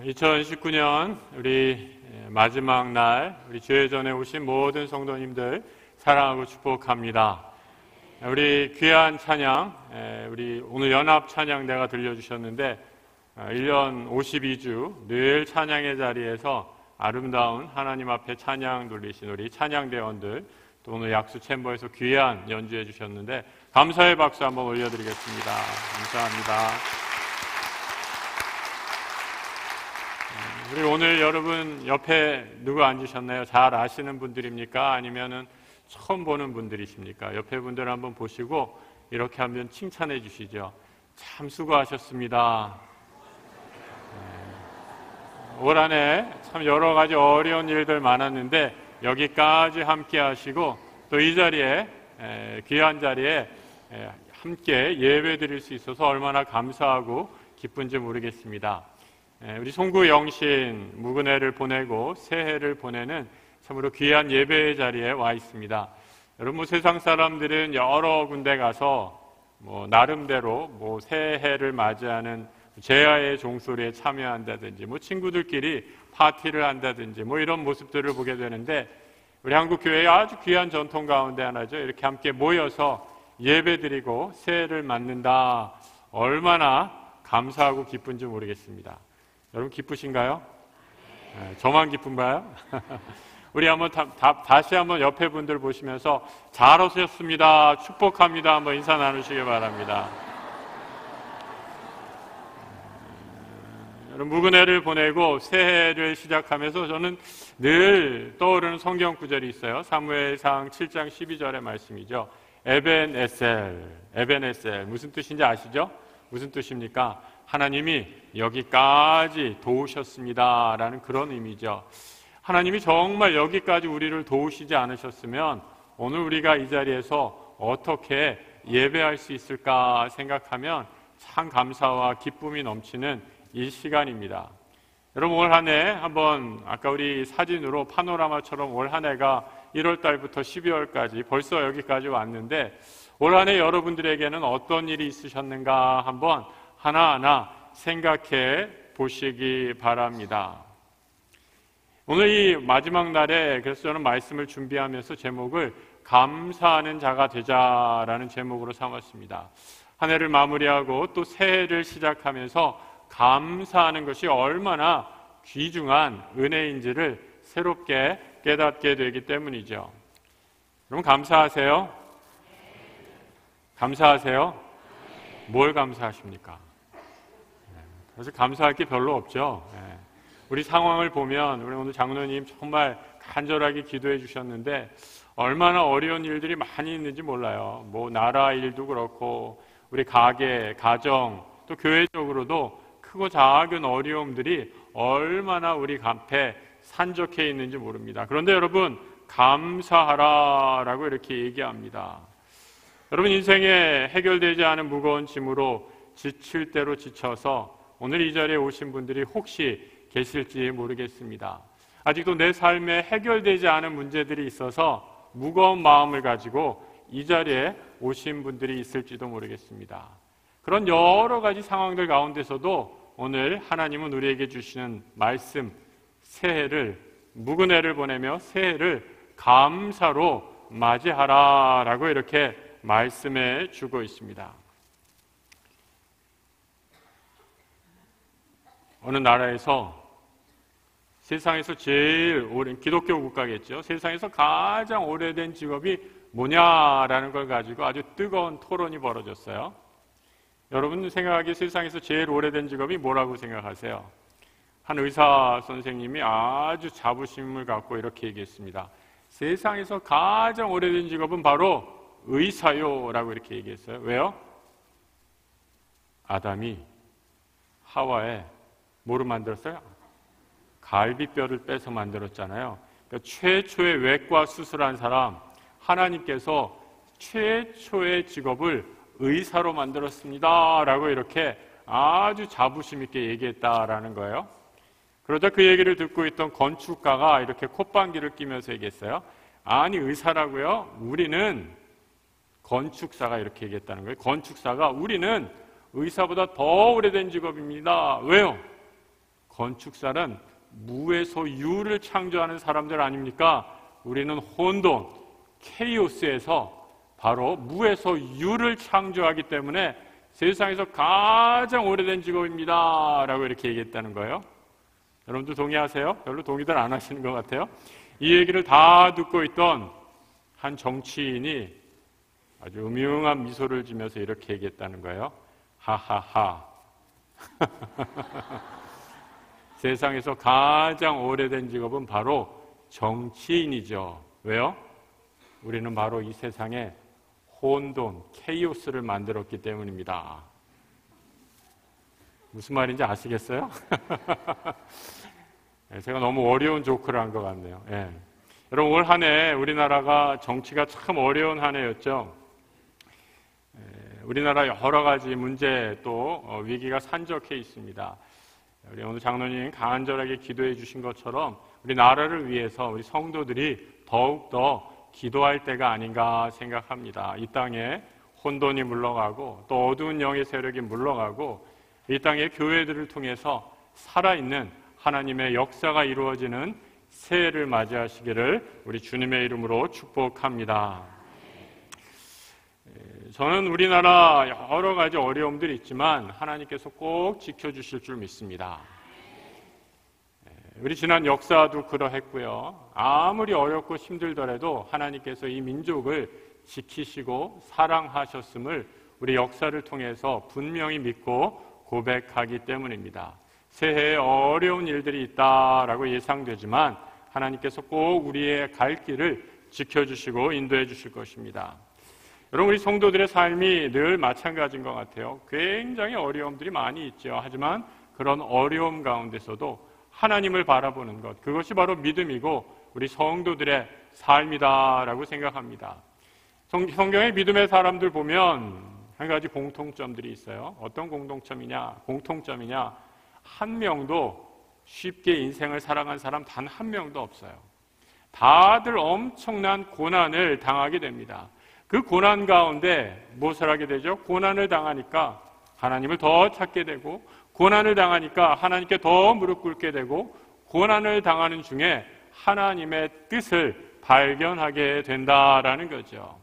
2019년 우리 마지막 날 우리 주회전에 오신 모든 성도님들 사랑하고 축복합니다. 우리 귀한 찬양, 우리 오늘 연합 찬양대가 들려주셨는데 1년 52주 늘 찬양의 자리에서 아름다운 하나님 앞에 찬양 돌리신 우리 찬양대원들, 또 오늘 약수 챔버에서 귀한 연주해 주셨는데 감사의 박수 한번 올려드리겠습니다. 감사합니다. 우리 오늘 여러분 옆에 누구 앉으셨나요? 잘 아시는 분들입니까? 아니면은 처음 보는 분들이십니까? 옆에 분들 한번 보시고 이렇게 한번 칭찬해 주시죠. 참 수고하셨습니다. 올 한 해 참 여러 가지 어려운 일들 많았는데 여기까지 함께 하시고 또 이 자리에 귀한 자리에 함께 예배 드릴 수 있어서 얼마나 감사하고 기쁜지 모르겠습니다. 우리 송구 영신 묵은해를 보내고 새해를 보내는 참으로 귀한 예배의 자리에 와 있습니다. 여러분 세상 사람들은 여러 군데 가서 나름대로 새해를 맞이하는 제야의 종소리에 참여한다든지 친구들끼리 파티를 한다든지 이런 모습들을 보게 되는데 우리 한국 교회의 아주 귀한 전통 가운데 하나죠. 이렇게 함께 모여서 예배드리고 새해를 맞는다. 얼마나 감사하고 기쁜지 모르겠습니다. 여러분 기쁘신가요? 저만 기쁜가요? 우리 한번 다시 한번 옆에 분들 보시면서 잘 오셨습니다. 축복합니다. 한번 인사 나누시기 바랍니다. 여러분 묵은해를 보내고 새해를 시작하면서 저는 늘 떠오르는 성경 구절이 있어요. 사무엘상 7장 12절의 말씀이죠. 에벤에셀 무슨 뜻인지 아시죠? 무슨 뜻입니까? 하나님이 여기까지 도우셨습니다 라는 그런 의미죠. 하나님이 정말 여기까지 우리를 도우시지 않으셨으면 오늘 우리가 이 자리에서 어떻게 예배할 수 있을까 생각하면 참 감사와 기쁨이 넘치는 이 시간입니다. 여러분 올 한 해 한번 아까 우리 사진으로 파노라마처럼 올 한 해가 1월 달부터 12월까지 벌써 여기까지 왔는데 올 한 해 여러분들에게는 어떤 일이 있으셨는가 한번 하나하나 생각해 보시기 바랍니다. 오늘 이 마지막 날에 그래서 저는 말씀을 준비하면서 제목을 감사하는 자가 되자라는 제목으로 삼았습니다. 한 해를 마무리하고 또 새해를 시작하면서 감사하는 것이 얼마나 귀중한 은혜인지를 새롭게 깨닫게 되기 때문이죠. 여러분 감사하세요? 감사하세요? 뭘 감사하십니까? 그래서 감사할 게 별로 없죠. 우리 상황을 보면 우리 오늘 장로님 정말 간절하게 기도해 주셨는데 얼마나 어려운 일들이 많이 있는지 몰라요. 나라 일도 그렇고 우리 가게, 가정 또 교회적으로도 크고 작은 어려움들이 얼마나 우리 앞에 산적해 있는지 모릅니다. 그런데 여러분 감사하라라고 이렇게 얘기합니다. 여러분 인생에 해결되지 않은 무거운 짐으로 지칠 대로 지쳐서 오늘 이 자리에 오신 분들이 혹시 계실지 모르겠습니다. 아직도 내 삶에 해결되지 않은 문제들이 있어서 무거운 마음을 가지고 이 자리에 오신 분들이 있을지도 모르겠습니다. 그런 여러 가지 상황들 가운데서도 오늘 하나님은 우리에게 주시는 말씀, 새해를 묵은해를 보내며 새해를 감사로 맞이하라라고 이렇게 말씀해 주고 있습니다. 어느 나라에서 세상에서 제일 오랜 기독교 국가겠죠. 세상에서 가장 오래된 직업이 뭐냐라는 걸 가지고 아주 뜨거운 토론이 벌어졌어요. 여러분 생각하기에 세상에서 제일 오래된 직업이 뭐라고 생각하세요? 한 의사 선생님이 아주 자부심을 갖고 이렇게 얘기했습니다. 세상에서 가장 오래된 직업은 바로 의사요 라고 이렇게 얘기했어요. 왜요? 아담이 하와에 뭐를 만들었어요? 갈비뼈를 빼서 만들었잖아요. 그러니까 최초의 외과 수술한 사람, 하나님께서 최초의 직업을 의사로 만들었습니다 라고 이렇게 아주 자부심 있게 얘기했다라는 거예요. 그러자 그 얘기를 듣고 있던 건축가가 이렇게 콧방귀를 끼면서 얘기했어요. 아니 의사라고요? 우리는 건축사가 이렇게 얘기했다는 거예요. 건축사가 우리는 의사보다 더 오래된 직업입니다. 왜요? 건축사는 무에서 유를 창조하는 사람들 아닙니까? 우리는 혼돈, 케이오스에서 바로 무에서 유를 창조하기 때문에 세상에서 가장 오래된 직업입니다 라고 이렇게 얘기했다는 거예요. 여러분도 동의하세요? 별로 동의들 안 하시는 것 같아요. 이 얘기를 다 듣고 있던 한 정치인이 아주 음흉한 미소를 지면서 이렇게 얘기했다는 거예요. 하하하. 세상에서 가장 오래된 직업은 바로 정치인이죠. 왜요? 우리는 바로 이 세상에 혼돈, 케이오스를 만들었기 때문입니다. 무슨 말인지 아시겠어요? 제가 너무 어려운 조크를 한 것 같네요. 예. 여러분, 올 한 해 우리나라가 정치가 참 어려운 한 해였죠. 우리나라 여러 가지 문제 또 위기가 산적해 있습니다. 우리 오늘 장로님 간절하게 기도해 주신 것처럼 우리 나라를 위해서 우리 성도들이 더욱더 기도할 때가 아닌가 생각합니다. 이 땅에 혼돈이 물러가고 또 어두운 영의 세력이 물러가고 이 땅의 교회들을 통해서 살아있는 하나님의 역사가 이루어지는 새해를 맞이하시기를 우리 주님의 이름으로 축복합니다. 저는 우리나라 여러 가지 어려움들이 있지만 하나님께서 꼭 지켜주실 줄 믿습니다. 우리 지난 역사도 그러했고요. 아무리 어렵고 힘들더라도 하나님께서 이 민족을 지키시고 사랑하셨음을 우리 역사를 통해서 분명히 믿고 고백하기 때문입니다. 새해에 어려운 일들이 있다라고 예상되지만 하나님께서 꼭 우리의 갈 길을 지켜주시고 인도해 주실 것입니다. 여러분, 우리 성도들의 삶이 늘 마찬가지인 것 같아요. 굉장히 어려움들이 많이 있죠. 하지만 그런 어려움 가운데서도 하나님을 바라보는 것, 그것이 바로 믿음이고 우리 성도들의 삶이다라고 생각합니다. 성경의 믿음의 사람들 보면 한 가지 공통점들이 있어요. 어떤 공통점이냐? 한 명도 쉽게 인생을 살아간 사람 단 한 명도 없어요. 다들 엄청난 고난을 당하게 됩니다. 그 고난 가운데 무엇을 하게 되죠? 고난을 당하니까 하나님을 더 찾게 되고, 고난을 당하니까 하나님께 더 무릎 꿇게 되고, 고난을 당하는 중에 하나님의 뜻을 발견하게 된다라는 거죠.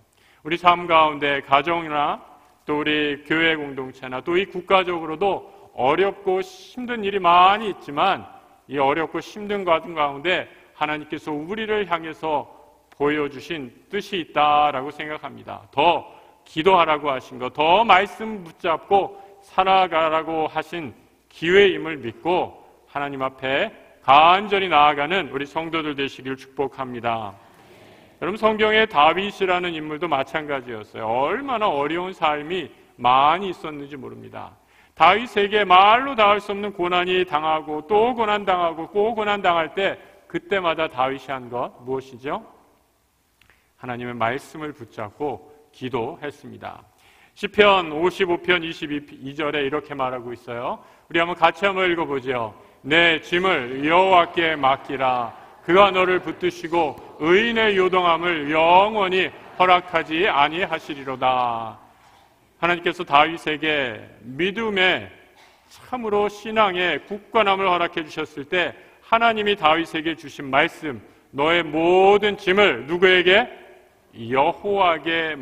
우리 삶 가운데 가정이나 또 우리 교회 공동체나 또 이 국가적으로도 어렵고 힘든 일이 많이 있지만 이 어렵고 힘든 과정 가운데 하나님께서 우리를 향해서 보여주신 뜻이 있다라고 생각합니다. 더 기도하라고 하신 것, 더 말씀 붙잡고 살아가라고 하신 기회임을 믿고 하나님 앞에 간절히 나아가는 우리 성도들 되시길 축복합니다. 여러분, 성경의 다윗이라는 인물도 마찬가지였어요. 얼마나 어려운 삶이 많이 있었는지 모릅니다. 다윗에게 말로 닿을 수 없는 고난이 당하고 또 고난당하고 또 고난당할 때 그때마다 다윗이 한 것 무엇이죠? 하나님의 말씀을 붙잡고 기도했습니다. 시편 55편 22절에 이렇게 말하고 있어요. 우리 같이 한번 읽어보죠. 내 짐을 여호와께 맡기라. 그가 너를 붙드시고 의인의 요동함을 영원히 허락하지 아니하시리로다. 하나님께서 다윗에게 믿음의 참으로 신앙의 굳건함을 허락해 주셨을 때 하나님이 다윗에게 주신 말씀, 너의 모든 짐을 누구에게? 여호와께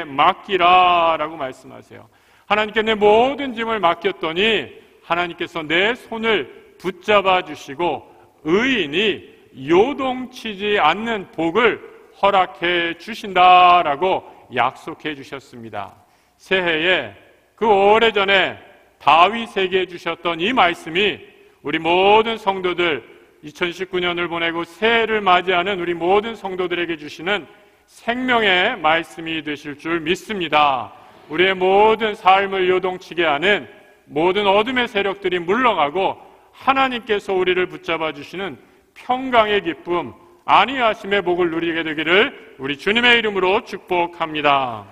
맡기라 라고 말씀하세요. 하나님께 내 모든 짐을 맡겼더니 하나님께서 내 손을 붙잡아 주시고 의인이 요동치지 않는 복을 허락해 주신다라고 약속해 주셨습니다. 새해에 그 오래전에 다윗에게 주셨던 이 말씀이 우리 모든 성도들 2019년을 보내고 새해를 맞이하는 우리 모든 성도들에게 주시는 생명의 말씀이 되실 줄 믿습니다. 우리의 모든 삶을 요동치게 하는 모든 어둠의 세력들이 물러가고 하나님께서 우리를 붙잡아 주시는 평강의 기쁨, 안위하심의 복을 누리게 되기를 우리 주님의 이름으로 축복합니다.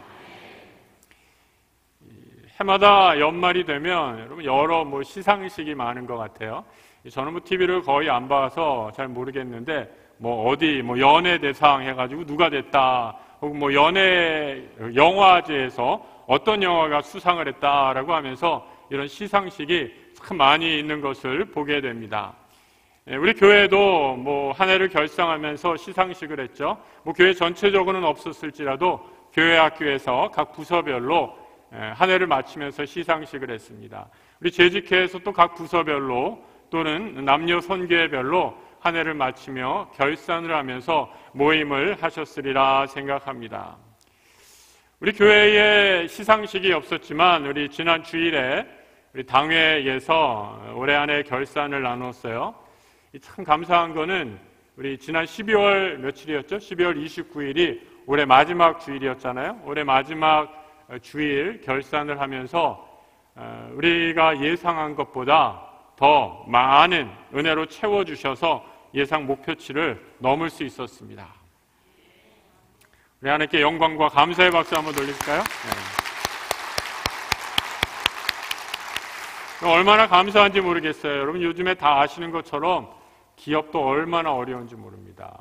해마다 연말이 되면 여러분 여러 시상식이 많은 것 같아요. 저는 TV를 거의 안 봐서 잘 모르겠는데 어디 연예 대상 해가지고 누가 됐다, 혹은 연예 영화제에서 어떤 영화가 수상을 했다라고 하면서 이런 시상식이 참 많이 있는 것을 보게 됩니다. 우리 교회도 한 해를 결성하면서 시상식을 했죠. 교회 전체적으로는 없었을지라도 교회 학교에서 각 부서별로 한 해를 마치면서 시상식을 했습니다. 우리 재직회에서 또 각 부서별로 또는 남녀 선교회별로 한 해를 마치며 결산을 하면서 모임을 하셨으리라 생각합니다. 우리 교회에 시상식이 없었지만 우리 지난 주일에 우리 당회에서 올해 한 해 결산을 나눴어요. 참 감사한 거는 우리 지난 12월 며칠이었죠? 12월 29일이 올해 마지막 주일이었잖아요. 올해 마지막 주일 결산을 하면서 우리가 예상한 것보다 더 많은 은혜로 채워주셔서 예상 목표치를 넘을 수 있었습니다. 우리 하나님께 영광과 감사의 박수 한번 돌릴까요? 네. 얼마나 감사한지 모르겠어요. 여러분 요즘에 다 아시는 것처럼 기업도 얼마나 어려운지 모릅니다.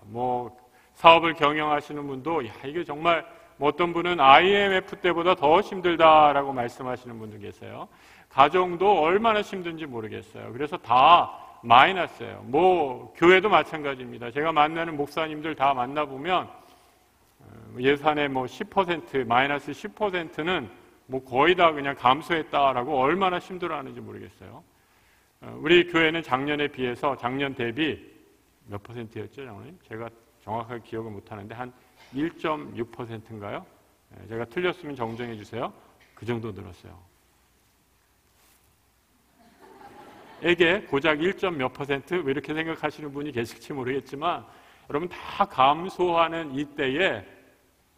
사업을 경영하시는 분도 이게 정말 어떤 분은 IMF 때보다 더 힘들다라고 말씀하시는 분도 계세요. 가정도 얼마나 힘든지 모르겠어요. 그래서 다 마이너스예요. 교회도 마찬가지입니다. 제가 만나는 목사님들 다 만나보면 예산의 10%, 마이너스 10%는 거의 다 그냥 감소했다라고 얼마나 힘들어하는지 모르겠어요. 우리 교회는 작년에 비해서 작년 대비 몇 %였죠, 장로님? 제가 정확하게 기억을 못하는데 한 1.6%인가요? 제가 틀렸으면 정정해 주세요. 그 정도 늘었어요. 에게 고작 1. 몇 %? 왜 이렇게 생각하시는 분이 계실지 모르겠지만 여러분 다 감소하는 이때에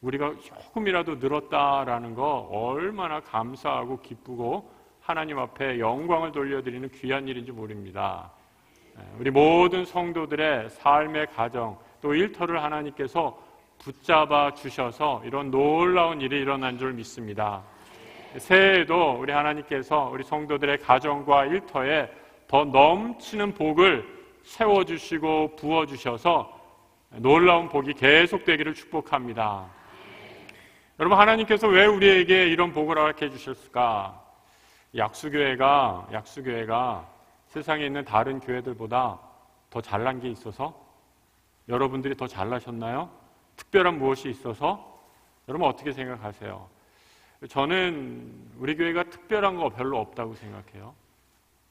우리가 조금이라도 늘었다라는 거 얼마나 감사하고 기쁘고 하나님 앞에 영광을 돌려드리는 귀한 일인지 모릅니다. 우리 모든 성도들의 삶의 가정 또 일터를 하나님께서 붙잡아 주셔서 이런 놀라운 일이 일어난 줄 믿습니다. 새해에도 우리 하나님께서 우리 성도들의 가정과 일터에 더 넘치는 복을 세워주시고 부어주셔서 놀라운 복이 계속되기를 축복합니다. 여러분 하나님께서 왜 우리에게 이런 복을 허락해 주셨을까? 약수교회가 세상에 있는 다른 교회들보다 더 잘난 게 있어서? 여러분들이 더 잘나셨나요? 특별한 무엇이 있어서? 여러분 어떻게 생각하세요? 저는 우리 교회가 특별한 거 별로 없다고 생각해요.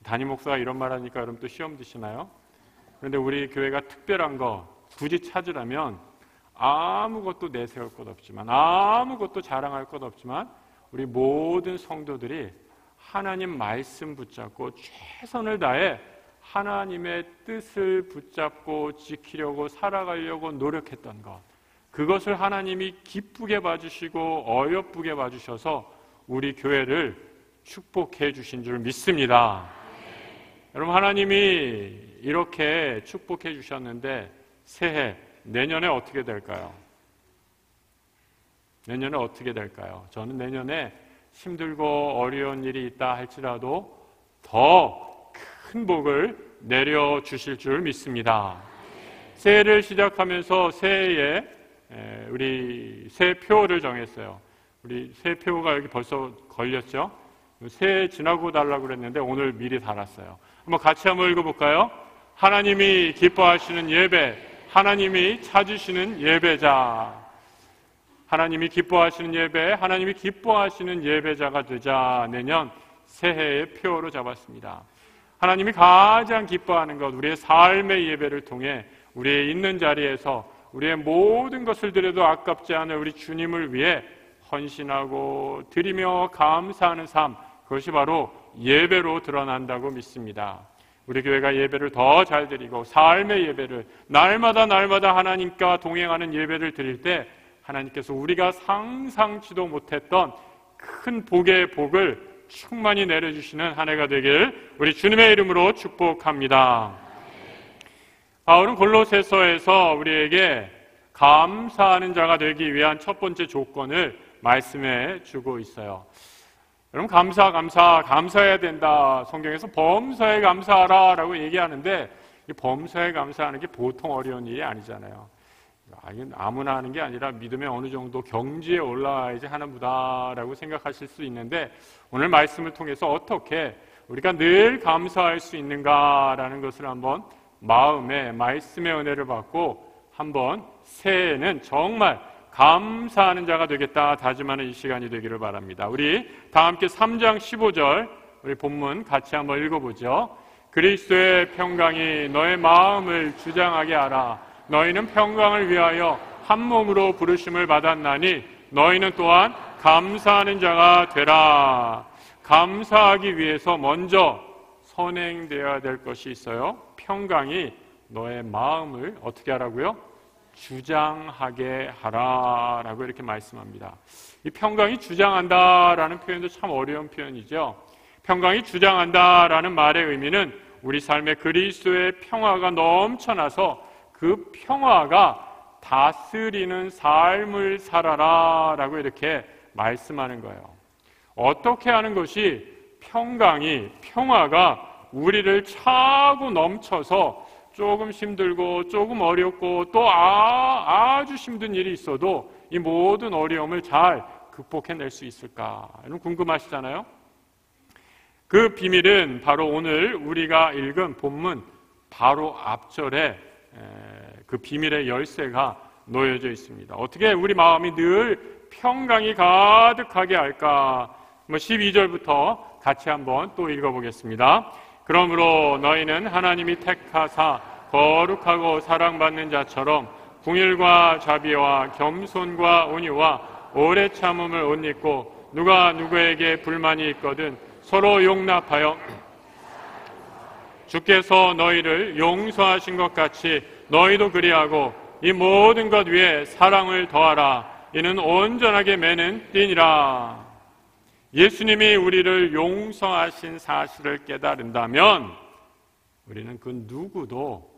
담임 목사가 이런 말 하니까 여러분 또 시험 드시나요? 그런데 우리 교회가 특별한 거 굳이 찾으라면 아무것도 내세울 것 없지만 아무것도 자랑할 것 없지만 우리 모든 성도들이 하나님 말씀 붙잡고 최선을 다해 하나님의 뜻을 붙잡고 지키려고 살아가려고 노력했던 것, 그것을 하나님이 기쁘게 봐주시고 어여쁘게 봐주셔서 우리 교회를 축복해 주신 줄 믿습니다. 여러분 하나님이 이렇게 축복해 주셨는데 새해 내년에 어떻게 될까요? 내년에 어떻게 될까요? 저는 내년에 힘들고 어려운 일이 있다 할지라도 더 큰 복을 내려주실 줄 믿습니다. 새해를 시작하면서 새해에 우리 새표를 정했어요. 우리 새표가 여기 벌써 걸렸죠? 새해 지나고 달라고 그랬는데 오늘 미리 달았어요. 같이 한번 읽어볼까요? 하나님이 기뻐하시는 예배, 하나님이 찾으시는 예배자. 하나님이 기뻐하시는 예배, 하나님이 기뻐하시는 예배자가 되자 내년 새해의 표로 잡았습니다. 하나님이 가장 기뻐하는 것, 우리의 삶의 예배를 통해 우리의 있는 자리에서 우리의 모든 것을 드려도 아깝지 않은 우리 주님을 위해 헌신하고 드리며 감사하는 삶, 그것이 바로 예배로 드러난다고 믿습니다. 우리 교회가 예배를 더 잘 드리고 삶의 예배를 날마다 하나님과 동행하는 예배를 드릴 때 하나님께서 우리가 상상치도 못했던 큰 복의 복을 충만히 내려주시는 한 해가 되길 우리 주님의 이름으로 축복합니다. 바울은 골로새서에서 우리에게 감사하는 자가 되기 위한 첫 번째 조건을 말씀해 주고 있어요. 여러분 감사해야 된다. 성경에서 범사에 감사하라 라고 얘기하는데 이 범사에 감사하는 게 보통 어려운 일이 아니잖아요. 아무나 하는 게 아니라 믿음의 어느 정도 경지에 올라와야지 하는 부다라고 생각하실 수 있는데 오늘 말씀을 통해서 어떻게 우리가 늘 감사할 수 있는가라는 것을 한번 마음에 말씀의 은혜를 받고 한번 새해에는 정말 감사하는 자가 되겠다 다짐하는 이 시간이 되기를 바랍니다. 우리 다 함께 3장 15절 우리 본문 같이 한번 읽어보죠. 그리스도의 평강이 너의 마음을 주장하게 하라. 너희는 평강을 위하여 한 몸으로 부르심을 받았나니 너희는 또한 감사하는 자가 되라. 감사하기 위해서 먼저 선행되어야 될 것이 있어요. 평강이 너의 마음을 어떻게 하라고요? 주장하게 하라라고 이렇게 말씀합니다. 이 평강이 주장한다라는 표현도 참 어려운 표현이죠. 평강이 주장한다라는 말의 의미는 우리 삶에 그리스도의 평화가 넘쳐나서 그 평화가 다스리는 삶을 살아라라고 이렇게 말씀하는 거예요. 어떻게 하는 것이 평화가 우리를 차고 넘쳐서 조금 힘들고 조금 어렵고 또 아주 힘든 일이 있어도 이 모든 어려움을 잘 극복해낼 수 있을까? 여러분 궁금하시잖아요? 그 비밀은 바로 오늘 우리가 읽은 본문 바로 앞절에 그 비밀의 열쇠가 놓여져 있습니다. 어떻게 우리 마음이 늘 평강이 가득하게 할까? 12절부터 같이 한번 또 읽어보겠습니다. 그러므로 너희는 하나님이 택하사 거룩하고 사랑받는 자처럼 궁일과 자비와 겸손과 온유와 오래 참음을 옷 입고 누가 누구에게 불만이 있거든 서로 용납하여 주께서 너희를 용서하신 것 같이 너희도 그리하고 이 모든 것 위에 사랑을 더하라. 이는 온전하게 매는 띠니라. 예수님이 우리를 용서하신 사실을 깨달은다면 우리는 그 누구도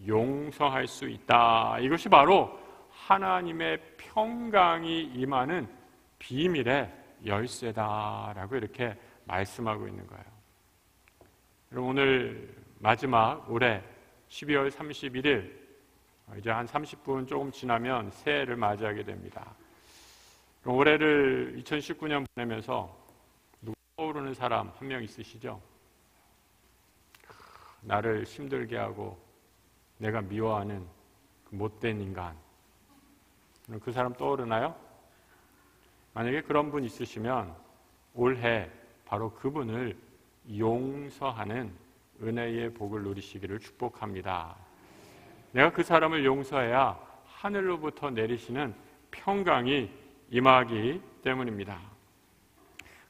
용서할 수 있다. 이것이 바로 하나님의 평강이 임하는 비밀의 열쇠다라고 이렇게 말씀하고 있는 거예요. 여러분 오늘 마지막 올해 12월 31일 이제 한 30분 조금 지나면 새해를 맞이하게 됩니다. 올해를 2019년 보내면서 누구 떠오르는 사람 한 명 있으시죠? 나를 힘들게 하고 내가 미워하는 그 못된 인간, 그 사람 떠오르나요? 만약에 그런 분 있으시면 올해 바로 그분을 용서하는 은혜의 복을 누리시기를 축복합니다. 내가 그 사람을 용서해야 하늘로부터 내리시는 평강이 임하기 때문입니다.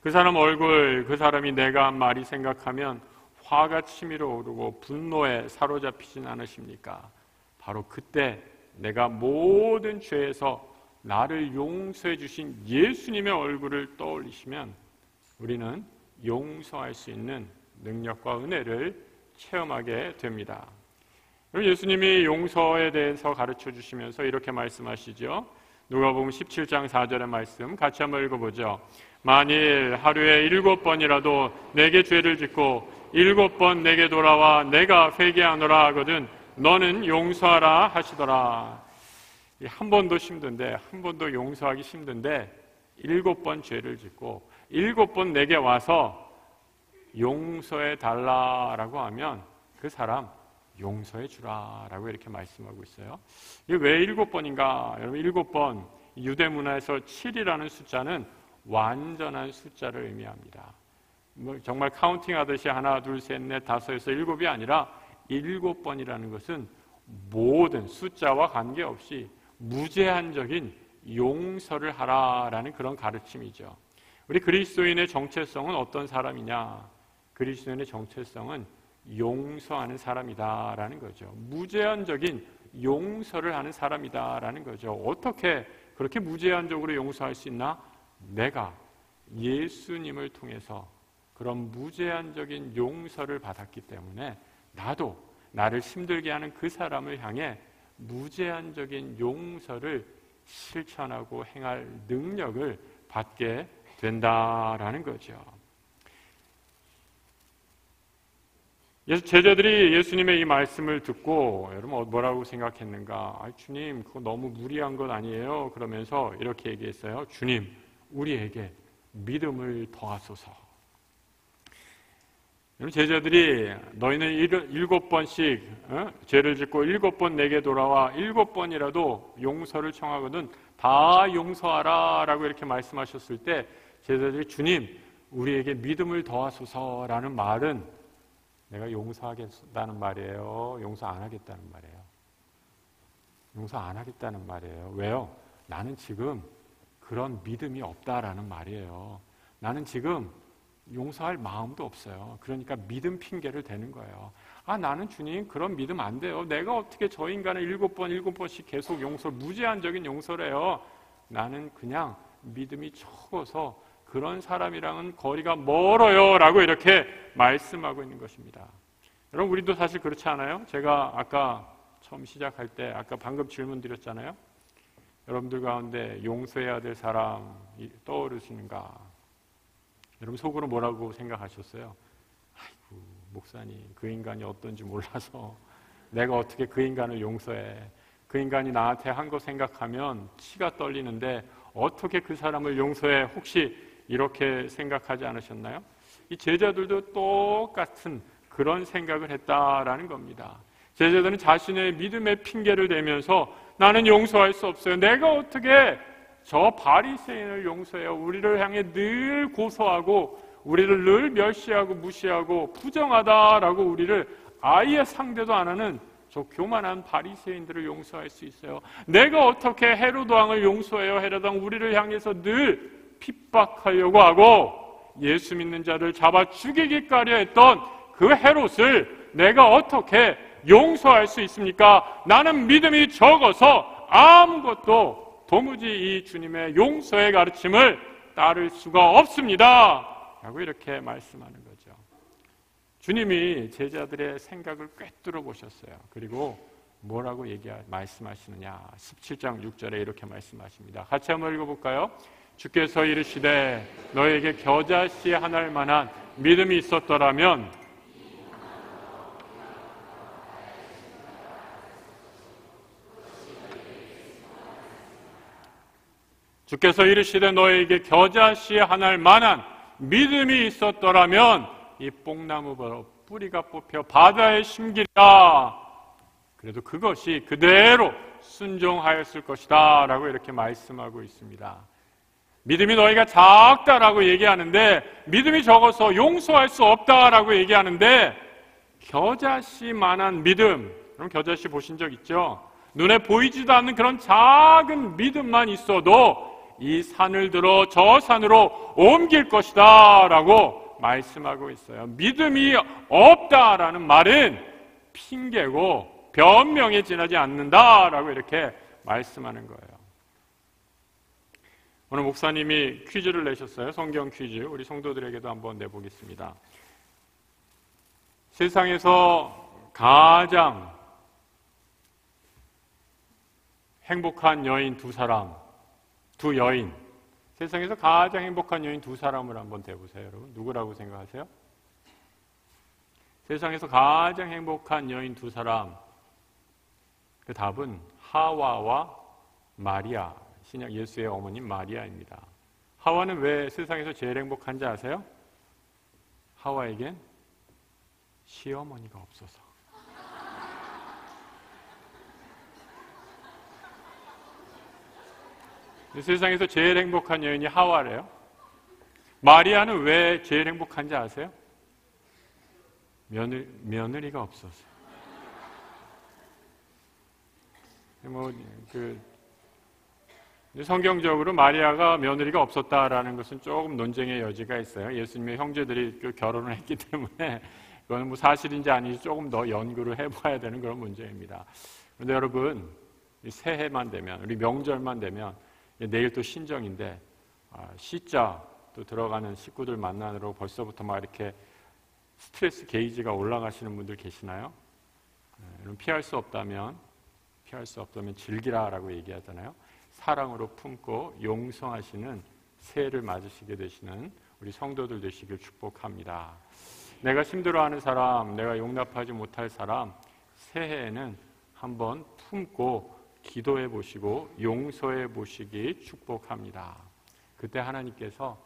그 사람 얼굴, 그 사람이 내가 한 말이 생각하면 화가 치밀어 오르고 분노에 사로잡히진 않으십니까? 바로 그때 내가 모든 죄에서 나를 용서해 주신 예수님의 얼굴을 떠올리시면 우리는 용서할 수 있는 능력과 은혜를 체험하게 됩니다. 예수님이 용서에 대해서 가르쳐 주시면서 이렇게 말씀하시죠. 누가복음 17장 4절의 말씀 같이 한번 읽어보죠. 만일 하루에 7번이라도 내게 죄를 짓고 7번 내게 돌아와 내가 회개하노라 하거든 너는 용서하라 하시더라. 한 번도 힘든데 한 번도 용서하기 힘든데 7번 죄를 짓고 7번 내게 와서 용서해 달라라고 하면 그 사람 용서해 주라라고 이렇게 말씀하고 있어요. 이게 왜 7번인가? 여러분 7번 유대 문화에서 7이라는 숫자는 완전한 숫자를 의미합니다. 정말 카운팅 하듯이 하나, 둘, 셋, 넷, 다섯에서 7이 아니라 7번이라는 것은 모든 숫자와 관계없이 무제한적인 용서를 하라라는 그런 가르침이죠. 우리 그리스도인의 정체성은 어떤 사람이냐? 그리스도인의 정체성은 용서하는 사람이다라는 거죠. 무제한적인 용서를 하는 사람이다라는 거죠. 어떻게 그렇게 무제한적으로 용서할 수 있나? 내가 예수님을 통해서 그런 무제한적인 용서를 받았기 때문에 나도 나를 힘들게 하는 그 사람을 향해 무제한적인 용서를 실천하고 행할 능력을 받게 된다라는 거죠. 제자들이 예수님의 이 말씀을 듣고 여러분 뭐라고 생각했는가? 주님 그거 너무 무리한 것 아니에요? 그러면서 이렇게 얘기했어요. 주님 우리에게 믿음을 더하소서. 제자들이 너희는 7번씩 죄를 짓고 7번 내게 돌아와 7번이라도 용서를 청하거든 다 용서하라 라고 이렇게 말씀하셨을 때 제자들이 주님 우리에게 믿음을 더하소서라는 말은 내가 용서하겠다는 말이에요? 용서 안 하겠다는 말이에요? 용서 안 하겠다는 말이에요. 왜요? 나는 지금 그런 믿음이 없다라는 말이에요. 나는 지금 용서할 마음도 없어요. 그러니까 믿음 핑계를 대는 거예요. 나는 주님 그런 믿음 안 돼요. 내가 어떻게 저 인간을 7번씩 계속 무제한적인 용서를 해요. 나는 그냥 믿음이 적어서 그런 사람이랑은 거리가 멀어요 라고 이렇게 말씀하고 있는 것입니다. 여러분 우리도 사실 그렇지 않아요? 제가 아까 처음 시작할 때 아까 방금 질문 드렸잖아요. 여러분들 가운데 용서해야 될 사람이 떠오르시는가? 여러분 속으로 뭐라고 생각하셨어요? 아이고 목사님 그 인간이 어떤지 몰라서 내가 어떻게 그 인간을 용서해. 그 인간이 나한테 한 거 생각하면 치가 떨리는데 어떻게 그 사람을 용서해. 혹시 이렇게 생각하지 않으셨나요? 이 제자들도 똑같은 그런 생각을 했다라는 겁니다. 제자들은 자신의 믿음의 핑계를 대면서 나는 용서할 수 없어요. 내가 어떻게 저 바리새인을 용서해요. 우리를 향해 늘 고소하고 우리를 늘 멸시하고 무시하고 부정하다라고 우리를 아예 상대도 안 하는 저 교만한 바리새인들을 용서할 수 있어요. 내가 어떻게 헤로드 왕을 용서해요. 헤로드 왕 우리를 향해서 늘 핍박하려고 하고 예수 믿는 자를 잡아 죽이기까지 했던 그 헤롯을 내가 어떻게 용서할 수 있습니까? 나는 믿음이 적어서 아무것도 도무지 이 주님의 용서의 가르침을 따를 수가 없습니다 라고 이렇게 말씀하는 거죠. 주님이 제자들의 생각을 꿰뚫어 보셨어요. 그리고 뭐라고 말씀하시느냐 17장 6절에 이렇게 말씀하십니다. 같이 한번 읽어볼까요? 주께서 이르시되 너에게 겨자씨 하나일 만한 믿음이 있었더라면 주께서 이르시되 너에게 겨자씨 하나일 만한 믿음이 있었더라면 이 뽕나무 뿌리가 뽑혀 바다에 심기라. 그래도 그것이 그대로 순종하였을 것이다 라고 이렇게 말씀하고 있습니다. 믿음이 너희가 작다라고 얘기하는데 믿음이 적어서 용서할 수 없다라고 얘기하는데 겨자씨만한 믿음, 그럼 겨자씨 보신 적 있죠? 눈에 보이지도 않는 그런 작은 믿음만 있어도 이 산을 들어 저 산으로 옮길 것이다 라고 말씀하고 있어요. 믿음이 없다라는 말은 핑계고 변명에 지나지 않는다라고 이렇게 말씀하는 거예요. 오늘 목사님이 퀴즈를 내셨어요. 성경 퀴즈. 우리 성도들에게도 한번 내보겠습니다. 세상에서 가장 행복한 여인 두 여인. 세상에서 가장 행복한 여인 두 사람을 한번 대보세요, 여러분. 누구라고 생각하세요? 세상에서 가장 행복한 여인 두 사람. 그 답은 하와와 마리아. 신약 예수의 어머님 마리아입니다. 하와는 왜 세상에서 제일 행복한지 아세요? 하와에겐 시어머니가 없어서. 세상에서 제일 행복한 여인이 하와래요. 마리아는 왜 제일 행복한지 아세요? 며느리가 없어서. 성경적으로 마리아가 며느리가 없었다라는 것은 조금 논쟁의 여지가 있어요. 예수님의 형제들이 결혼을 했기 때문에 그거는 사실인지 아닌지 조금 더 연구를 해봐야 되는 그런 문제입니다. 그런데 여러분, 새해만 되면, 우리 명절만 되면, 내일 또 신정인데 시자 또 들어가는 식구들 만나느라고 벌써부터 막 이렇게 스트레스 게이지가 올라가시는 분들 계시나요? 여러분 피할 수 없다면 즐기라라고 얘기하잖아요. 사랑으로 품고 용서하시는 새해를 맞으시게 되시는 우리 성도들 되시길 축복합니다. 내가 힘들어하는 사람, 내가 용납하지 못할 사람, 새해에는 한번 품고 기도해 보시고 용서해 보시기 축복합니다. 그때 하나님께서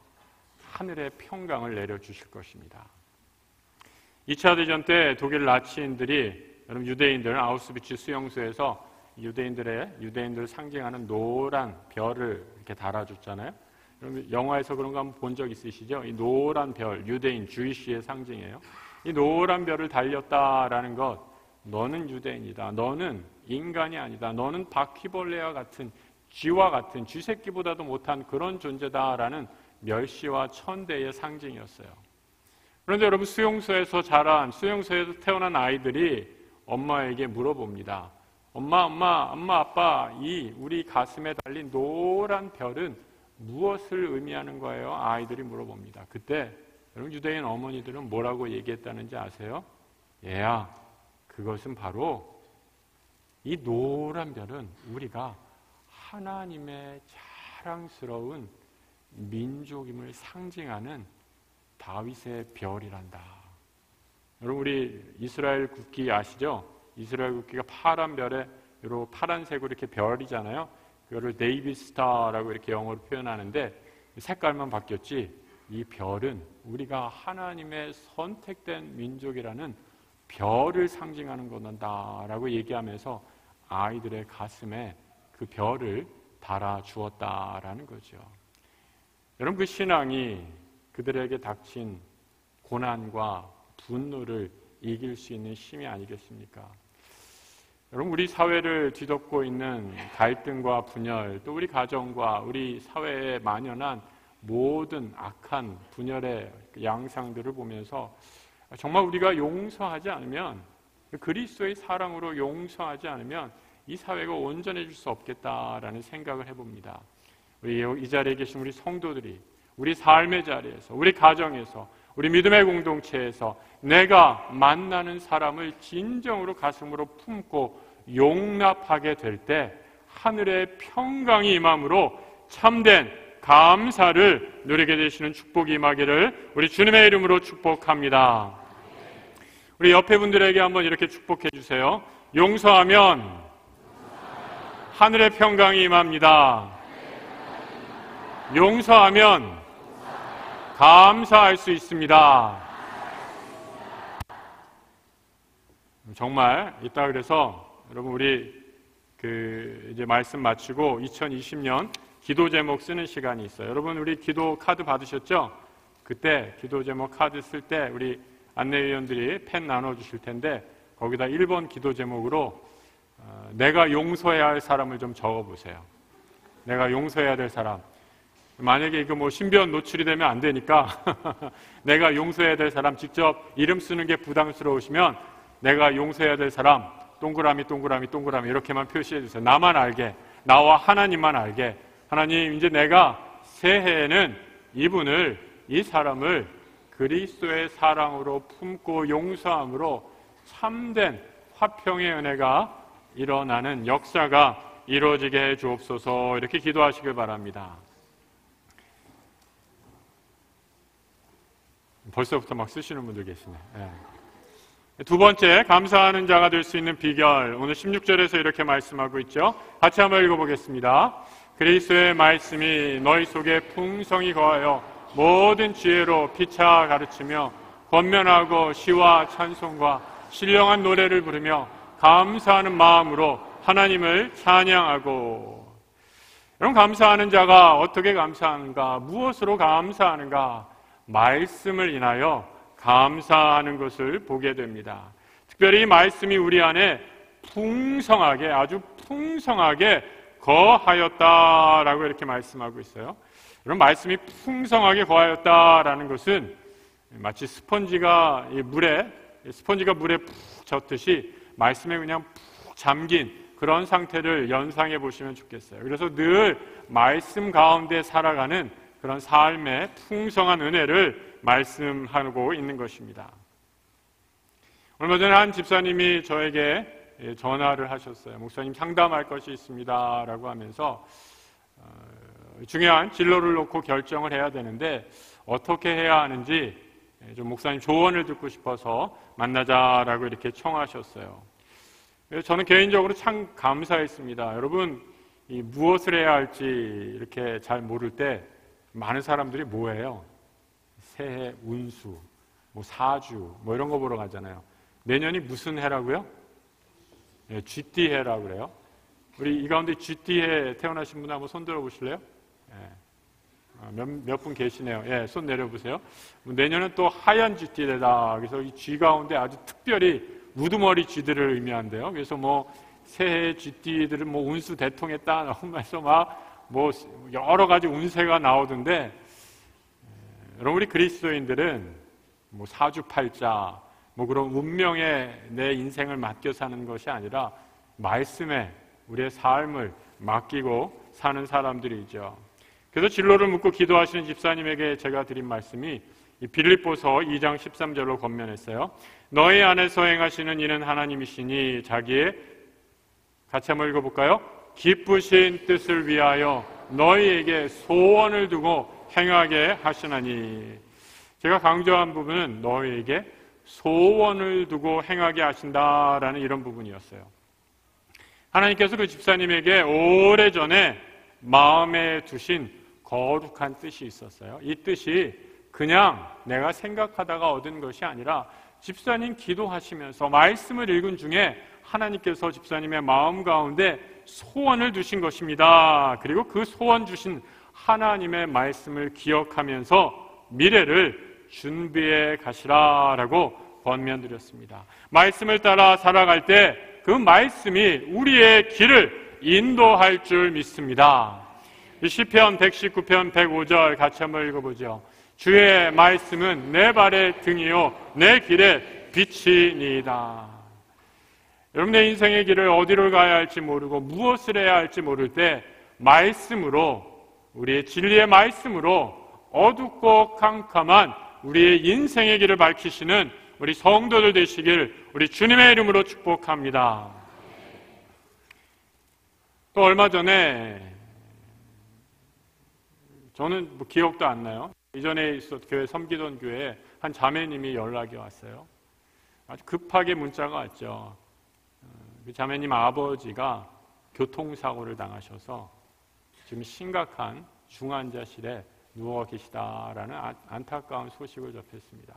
하늘의 평강을 내려주실 것입니다. 2차 대전 때 독일 나치인들이 여러분 유대인들 아우슈비츠 수용소에서 유대인들을 상징하는 노란 별을 이렇게 달아줬잖아요. 여러분 영화에서 그런 거 한번 본 적 있으시죠? 이 노란 별, 유대인, 주이시의 상징이에요. 이 노란 별을 달렸다라는 것, 너는 유대인이다. 너는 인간이 아니다. 너는 바퀴벌레와 같은, 쥐와 같은, 쥐새끼보다도 못한 그런 존재다라는 멸시와 천대의 상징이었어요. 그런데 여러분 수용소에서 태어난 아이들이 엄마에게 물어봅니다. 엄마, 아빠, 이 우리 가슴에 달린 노란 별은 무엇을 의미하는 거예요? 아이들이 물어봅니다. 그때 여러분 유대인 어머니들은 뭐라고 얘기했다는지 아세요? 얘야, 그것은 바로 이 노란 별은 우리가 하나님의 자랑스러운 민족임을 상징하는 다윗의 별이란다. 여러분 우리 이스라엘 국기 아시죠? 이스라엘 국기가 파란 별에 이렇게 파란색으로 이렇게 별이잖아요. 그거를 네이비 스타라고 이렇게 영어로 표현하는데 색깔만 바뀌었지 이 별은 우리가 하나님의 선택된 민족이라는 별을 상징하는 거란다라고 얘기하면서 아이들의 가슴에 그 별을 달아 주었다라는 거죠. 여러분 그 신앙이 그들에게 닥친 고난과 분노를 이길 수 있는 힘이 아니겠습니까? 여러분 우리 사회를 뒤덮고 있는 갈등과 분열, 또 우리 가정과 우리 사회에 만연한 모든 악한 분열의 양상들을 보면서 정말 우리가 용서하지 않으면, 그리스도의 사랑으로 용서하지 않으면 이 사회가 온전해질 수 없겠다라는 생각을 해봅니다. 우리 이 자리에 계신 우리 성도들이 우리 삶의 자리에서, 우리 가정에서, 우리 믿음의 공동체에서 내가 만나는 사람을 진정으로 가슴으로 품고 용납하게 될 때 하늘의 평강이 임함으로 참된 감사를 누리게 되시는 축복이 임하기를 우리 주님의 이름으로 축복합니다. 우리 옆에 분들에게 한번 이렇게 축복해 주세요. 용서하면 하늘의 평강이 임합니다. 용서하면 감사할 수 있습니다. 정말 이따 그래서 여러분 우리 이제 말씀 마치고 2020년 기도 제목 쓰는 시간이 있어요. 여러분 우리 기도 카드 받으셨죠? 그때 기도 제목 카드 쓸 때 우리 안내위원들이 펜 나눠주실 텐데 거기다 1번 기도 제목으로 내가 용서해야 할 사람을 좀 적어보세요. 내가 용서해야 될 사람. 만약에 이거 뭐 신변 노출이 되면 안 되니까 내가 용서해야 될 사람 직접 이름 쓰는 게 부담스러우시면 내가 용서해야 될 사람 동그라미 이렇게만 표시해 주세요. 나만 알게, 나와 하나님만 알게. 하나님, 이제 내가 새해에는 이 사람을 그리스도의 사랑으로 품고 용서함으로 참된 화평의 은혜가 일어나는 역사가 이루어지게 해 주옵소서. 이렇게 기도하시길 바랍니다. 벌써부터 막 쓰시는 분들 계시네. 네. 두 번째, 감사하는 자가 될 수 있는 비결. 오늘 16절에서 이렇게 말씀하고 있죠. 같이 한번 읽어보겠습니다. 그리스도의 말씀이 너희 속에 풍성히 거하여 모든 지혜로 피차 가르치며 권면하고 시와 찬송과 신령한 노래를 부르며 감사하는 마음으로 하나님을 찬양하고. 여러분, 감사하는 자가 어떻게 감사하는가? 무엇으로 감사하는가? 말씀을 인하여 감사하는 것을 보게 됩니다. 특별히 이 말씀이 우리 안에 풍성하게, 아주 풍성하게 거하였다라고 이렇게 말씀하고 있어요. 여러분, 말씀이 풍성하게 거하였다라는 것은 마치 스펀지가 물에 푹 젖듯이 말씀에 그냥 푹 잠긴 그런 상태를 연상해 보시면 좋겠어요. 그래서 늘 말씀 가운데 살아가는 그런 삶의 풍성한 은혜를 말씀하고 있는 것입니다. 얼마 전에 한 집사님이 저에게 전화를 하셨어요. 목사님, 상담할 것이 있습니다 라고 하면서 중요한 진로를 놓고 결정을 해야 되는데 어떻게 해야 하는지 좀 목사님 조언을 듣고 싶어서 만나자라고 이렇게 청하셨어요. 그래서 저는 개인적으로 참 감사했습니다. 여러분, 이 무엇을 해야 할지 이렇게 잘 모를 때 많은 사람들이 뭐예요? 새해 운수, 뭐 사주, 뭐 이런 거 보러 가잖아요. 내년이 무슨 해라고요? 예, 쥐띠 해라고 그래요. 우리 이 가운데 쥐띠 해 태어나신 분 한번 손 들어 보실래요? 예. 몇 분 계시네요. 예, 손 내려보세요. 내년은 또 하얀 쥐띠래다. 그래서 이 쥐 가운데 아주 특별히 우두머리 쥐들을 의미한대요. 그래서 뭐 새해 쥐띠들은 뭐 운수 대통했다 하면서 막 뭐 여러 가지 운세가 나오던데, 여러분 우리 그리스도인들은 뭐 사주팔자 뭐 그런 운명에 내 인생을 맡겨 사는 것이 아니라 말씀에 우리의 삶을 맡기고 사는 사람들이죠. 그래서 진로를 묻고 기도하시는 집사님에게 제가 드린 말씀이 이 빌립보서 2장 13절로 권면했어요. 너희 안에서 행하시는 이는 하나님이시니 자기의, 같이 한번 읽어볼까요? 기쁘신 뜻을 위하여 너희에게 소원을 두고 행하게 하시나니. 제가 강조한 부분은 너희에게 소원을 두고 행하게 하신다라는 이런 부분이었어요. 하나님께서 그 집사님에게 오래전에 마음에 두신 거룩한 뜻이 있었어요. 이 뜻이 그냥 내가 생각하다가 얻은 것이 아니라 집사님 기도하시면서 말씀을 읽은 중에 하나님께서 집사님의 마음 가운데 소원을 두신 것입니다. 그리고 그 소원 주신 하나님의 말씀을 기억하면서 미래를 준비해 가시라라고 권면드렸습니다. 말씀을 따라 살아갈 때 그 말씀이 우리의 길을 인도할 줄 믿습니다. 시편 119편 105절 같이 한번 읽어보죠. 주의 말씀은 내 발의 등이요 내 길의 빛이니이다. 여러분의 인생의 길을 어디로 가야 할지 모르고 무엇을 해야 할지 모를 때 말씀으로, 우리의 진리의 말씀으로 어둡고 캄캄한 우리의 인생의 길을 밝히시는 우리 성도들 되시길 우리 주님의 이름으로 축복합니다. 또 얼마 전에 저는 뭐 기억도 안 나요. 이전에 교회 섬기던 교회에 한 자매님이 연락이 왔어요. 아주 급하게 문자가 왔죠. 그 자매님 아버지가 교통사고를 당하셔서 지금 심각한 중환자실에 누워 계시다라는 안타까운 소식을 접했습니다.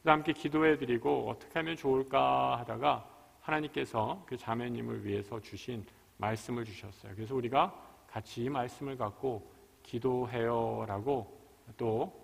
그래서 함께 기도해드리고 어떻게 하면 좋을까 하다가 하나님께서 그 자매님을 위해서 주신 말씀을 주셨어요. 그래서 우리가 같이 이 말씀을 갖고 기도해요라고 또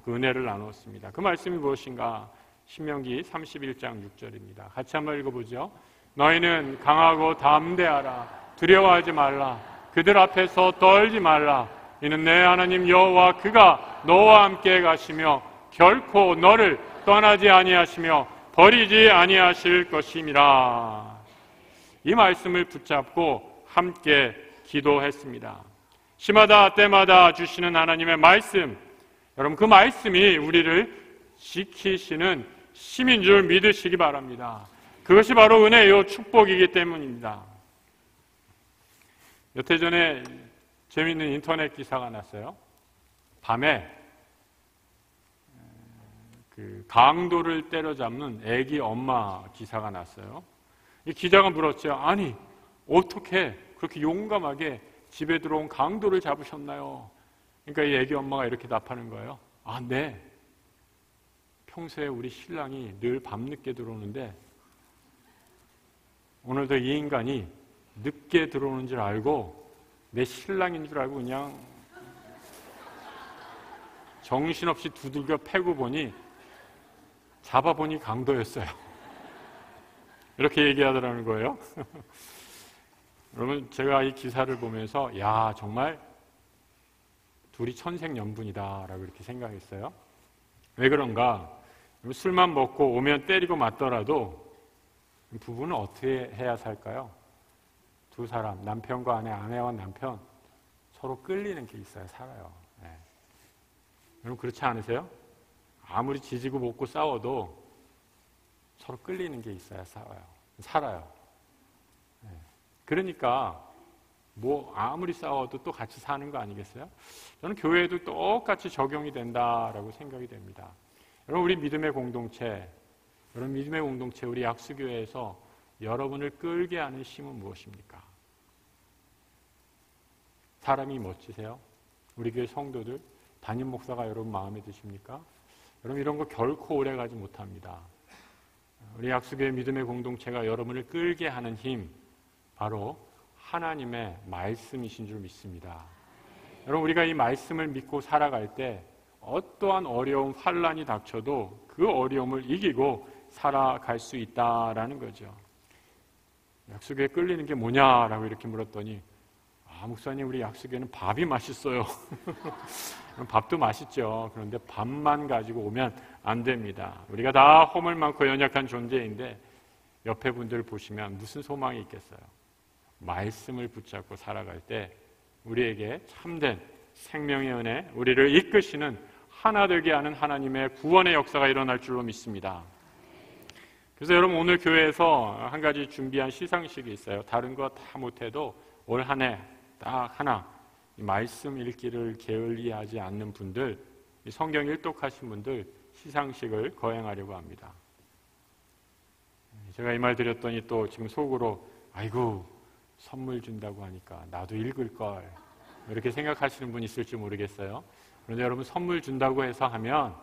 그 은혜를 나누었습니다. 그 말씀이 무엇인가? 신명기 31장 6절입니다. 같이 한번 읽어보죠. 너희는 강하고 담대하라. 두려워하지 말라. 그들 앞에서 떨지 말라. 이는 내 하나님 여호와 그가 너와 함께 가시며 결코 너를 떠나지 아니하시며 버리지 아니하실 것임이라. 이 말씀을 붙잡고 함께 기도했습니다. 시마다 때마다 주시는 하나님의 말씀, 여러분 그 말씀이 우리를 지키시는 힘인 줄 믿으시기 바랍니다. 그것이 바로 은혜요 축복이기 때문입니다. 몇 해 전에 재미있는 인터넷 기사가 났어요. 밤에 그 강도를 때려잡는 애기 엄마 기사가 났어요. 이 기자가 물었죠. 아니 어떻게 그렇게 용감하게 집에 들어온 강도를 잡으셨나요? 그러니까 이 애기 엄마가 이렇게 답하는 거예요. 아, 네. 평소에 우리 신랑이 늘 밤늦게 들어오는데 오늘도 이 인간이 늦게 들어오는 줄 알고 내 신랑인 줄 알고 그냥 정신없이 두들겨 패고 보니 잡아보니 강도였어요. 이렇게 얘기하더라는 거예요. 여러분 제가 이 기사를 보면서 야 정말 둘이 천생연분이다 라고 이렇게 생각했어요. 왜 그런가? 술만 먹고 오면 때리고 맞더라도 부부는 어떻게 해야 살까요? 두 사람, 남편과 아내, 아내와 남편 서로 끌리는 게 있어야 살아요. 네. 여러분 그렇지 않으세요? 아무리 지지고 볶고 싸워도 서로 끌리는 게 있어야 살아요. 네. 그러니까 뭐 아무리 싸워도 또 같이 사는 거 아니겠어요? 저는 교회에도 똑같이 적용이 된다라고 생각이 됩니다. 여러분 우리 믿음의 공동체, 우리 약수교회에서 여러분을 끌게 하는 힘은 무엇입니까? 사람이 멋지세요? 우리 교회 성도들, 담임 목사가 여러분 마음에 드십니까? 여러분 이런 거 결코 오래가지 못합니다. 우리 약수교회 믿음의 공동체가 여러분을 끌게 하는 힘 바로 하나님의 말씀이신 줄 믿습니다. 여러분 우리가 이 말씀을 믿고 살아갈 때 어떠한 어려움, 환난이 닥쳐도 그 어려움을 이기고 살아갈 수 있다라는 거죠. 약수교회 끌리는 게 뭐냐라고 이렇게 물었더니 목사님 우리 약수교회는 밥이 맛있어요. 밥도 맛있죠. 그런데 밥만 가지고 오면 안 됩니다. 우리가 다 허물 많고 연약한 존재인데 옆에 분들 보시면 무슨 소망이 있겠어요. 말씀을 붙잡고 살아갈 때 우리에게 참된 생명의 은혜, 우리를 이끄시는 하나 되게 하는 하나님의 구원의 역사가 일어날 줄로 믿습니다. 그래서 여러분 오늘 교회에서 한 가지 준비한 시상식이 있어요. 다른 거 다 못해도 올 한 해 딱 하나 말씀 읽기를 게을리하지 않는 분들, 성경 일독하신 분들 시상식을 거행하려고 합니다. 제가 이 말 드렸더니 또 지금 속으로 아이고 선물 준다고 하니까 나도 읽을 걸 이렇게 생각하시는 분이 있을지 모르겠어요. 그런데 여러분 선물 준다고 해서 하면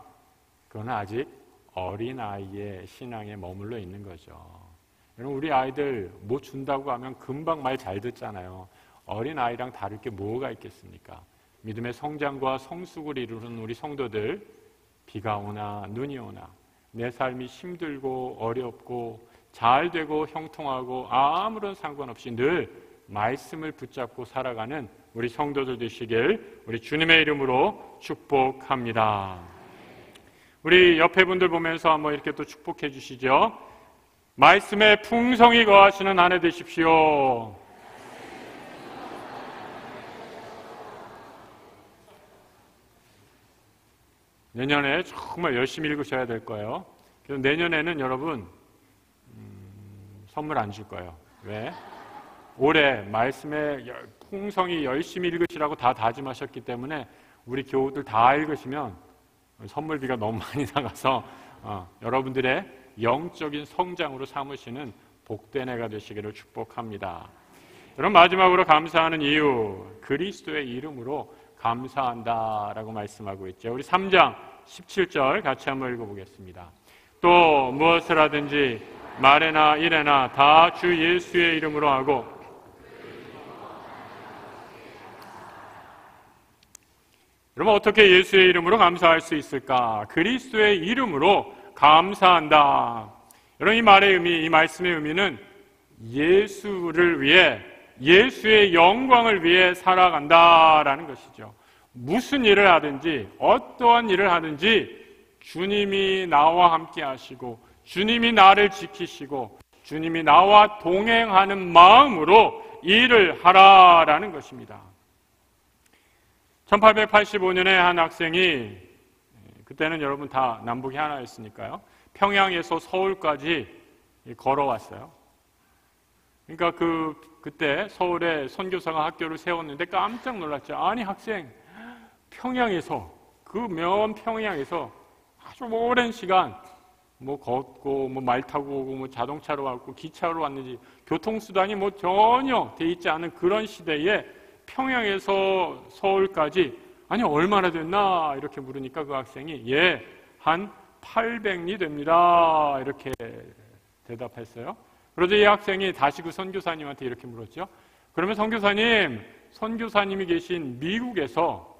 그건 아직 어린아이의 신앙에 머물러 있는 거죠. 여러분 우리 아이들 뭐 준다고 하면 금방 말 잘 듣잖아요. 어린아이랑 다를 게 뭐가 있겠습니까? 믿음의 성장과 성숙을 이루는 우리 성도들, 비가 오나 눈이 오나 내 삶이 힘들고 어렵고 잘 되고 형통하고 아무런 상관없이 늘 말씀을 붙잡고 살아가는 우리 성도들 되시길 우리 주님의 이름으로 축복합니다. 우리 옆에 분들 보면서 한번 이렇게 또 축복해 주시죠. 말씀에 풍성히 거하시는 한 해 되십시오. 내년에 정말 열심히 읽으셔야 될 거예요. 그래서 내년에는 여러분 선물 안 줄 거예요. 왜? 올해 말씀에 풍성히 열심히 읽으시라고 다 다짐하셨기 때문에 우리 교우들 다 읽으시면 선물비가 너무 많이 나가서 여러분들의 영적인 성장으로 삼으시는 복된 해가 되시기를 축복합니다. 여러분 마지막으로 감사하는 이유, 그리스도의 이름으로 감사한다라고 말씀하고 있죠. 우리 3장 17절 같이 한번 읽어보겠습니다. 또 무엇을 하든지 말에나 일에나 다 주 예수의 이름으로 하고 여러분 어떻게 예수의 이름으로 감사할 수 있을까? 그리스도의 이름으로 감사한다. 여러분 이 말의 의미, 이 말씀의 의미는 예수를 위해 예수의 영광을 위해 살아간다라는 것이죠. 무슨 일을 하든지 어떠한 일을 하든지 주님이 나와 함께 하시고 주님이 나를 지키시고 주님이 나와 동행하는 마음으로 일을 하라라는 것입니다. 1885년에 한 학생이, 그때는 여러분 다 남북이 하나였으니까요, 평양에서 서울까지 걸어왔어요. 그러니까 그때 서울에 선교사가 학교를 세웠는데 깜짝 놀랐죠. 아니 학생, 평양에서, 그 먼 평양에서 아주 오랜 시간 뭐 걷고 뭐 말 타고 오고 뭐 자동차로 왔고 기차로 왔는지 교통수단이 뭐 전혀 돼 있지 않은 그런 시대에 평양에서 서울까지 아니 얼마나 됐나 이렇게 물으니까 그 학생이 한 800리 됩니다 이렇게 대답했어요. 그러자 이 학생이 다시 그 선교사님한테 이렇게 물었죠. 그러면 선교사님이 계신 미국에서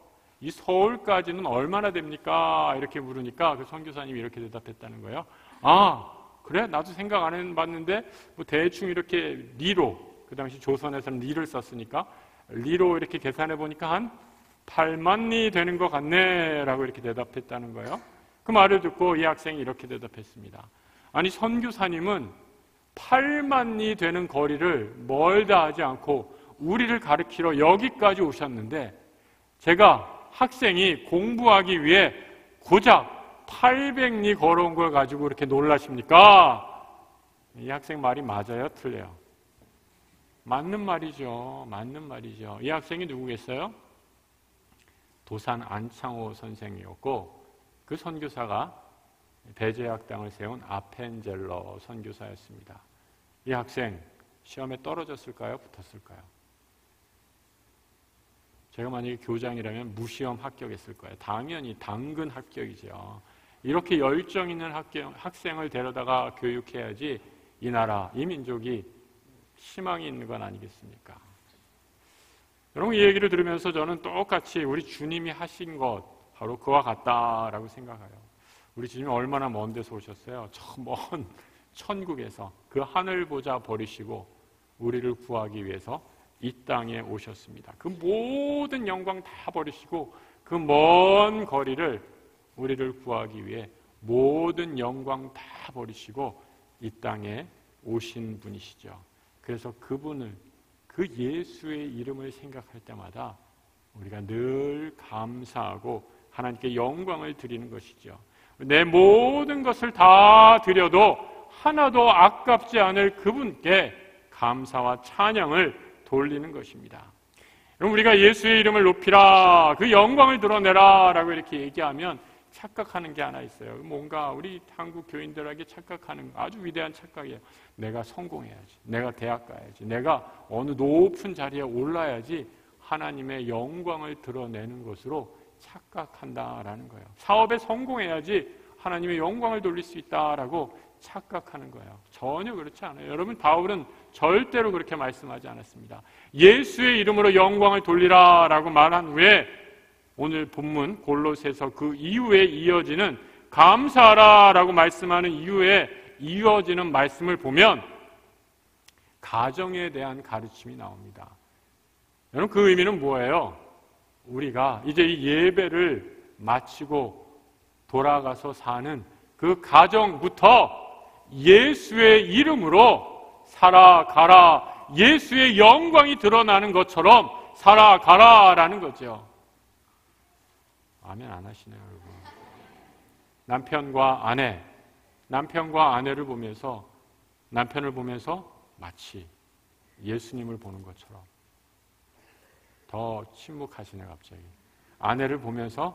이 서울까지는 얼마나 됩니까? 이렇게 물으니까 그 선교사님이 이렇게 대답했다는 거예요. 아, 그래? 나도 생각 안 해봤는데 뭐 대충 이렇게 리로, 그 당시 조선에서는 리를 썼으니까 리로 이렇게 계산해 보니까 한 8만 리 되는 것 같네 라고 이렇게 대답했다는 거예요. 그 말을 듣고 이 학생이 이렇게 대답했습니다. 아니 선교사님은 8만 리 되는 거리를 멀다 하지 않고 우리를 가르치러 여기까지 오셨는데 제가 학생이 공부하기 위해 고작 800리 걸어온 걸 가지고 이렇게 놀라십니까? 이 학생 말이 맞아요? 틀려요? 맞는 말이죠. 맞는 말이죠. 이 학생이 누구겠어요? 도산 안창호 선생이었고 그 선교사가 배제학당을 세운 아펜젤러 선교사였습니다. 이 학생 시험에 떨어졌을까요? 붙었을까요? 제가 만약에 교장이라면 무시험 합격했을 거예요. 당연히 당근 합격이죠. 이렇게 열정 있는 학생을 데려다가 교육해야지 이 나라, 이 민족이 희망이 있는 건 아니겠습니까? 여러분, 이 얘기를 들으면서 저는 똑같이 우리 주님이 하신 것 바로 그와 같다라고 생각해요. 우리 주님이 얼마나 먼 데서 오셨어요? 저 먼 천국에서 그 하늘 보좌 버리시고 우리를 구하기 위해서 이 땅에 오셨습니다. 그 모든 영광 다 버리시고 그 먼 거리를 우리를 구하기 위해 모든 영광 다 버리시고 이 땅에 오신 분이시죠. 그래서 그분을, 그 예수의 이름을 생각할 때마다 우리가 늘 감사하고 하나님께 영광을 드리는 것이죠. 내 모든 것을 다 드려도 하나도 아깝지 않을 그분께 감사와 찬양을 돌리는 것입니다. 여러분, 우리가 예수의 이름을 높이라, 그 영광을 드러내라 라고 이렇게 얘기하면 착각하는 게 하나 있어요. 뭔가 우리 한국 교인들에게 착각하는 아주 위대한 착각이에요. 내가 성공해야지, 내가 대학 가야지, 내가 어느 높은 자리에 올라야지 하나님의 영광을 드러내는 것으로 착각한다라는 거예요. 사업에 성공해야지 하나님의 영광을 돌릴 수 있다라고 착각하는 거예요. 전혀 그렇지 않아요. 여러분, 바울은 절대로 그렇게 말씀하지 않았습니다. 예수의 이름으로 영광을 돌리라 라고 말한 후에 오늘 본문 골로새서 그 이후에 이어지는 감사하라 라고 말씀하는 이후에 이어지는 말씀을 보면 가정에 대한 가르침이 나옵니다. 여러분, 그 의미는 뭐예요? 우리가 이제 이 예배를 마치고 돌아가서 사는 그 가정부터 예수의 이름으로 살아가라, 예수의 영광이 드러나는 것처럼 살아가라라는 거죠. 아멘 안 하시네요, 여러분. 남편과 아내를 보면서, 남편을 보면서 마치 예수님을 보는 것처럼. 더 침묵하시네 갑자기. 아내를 보면서도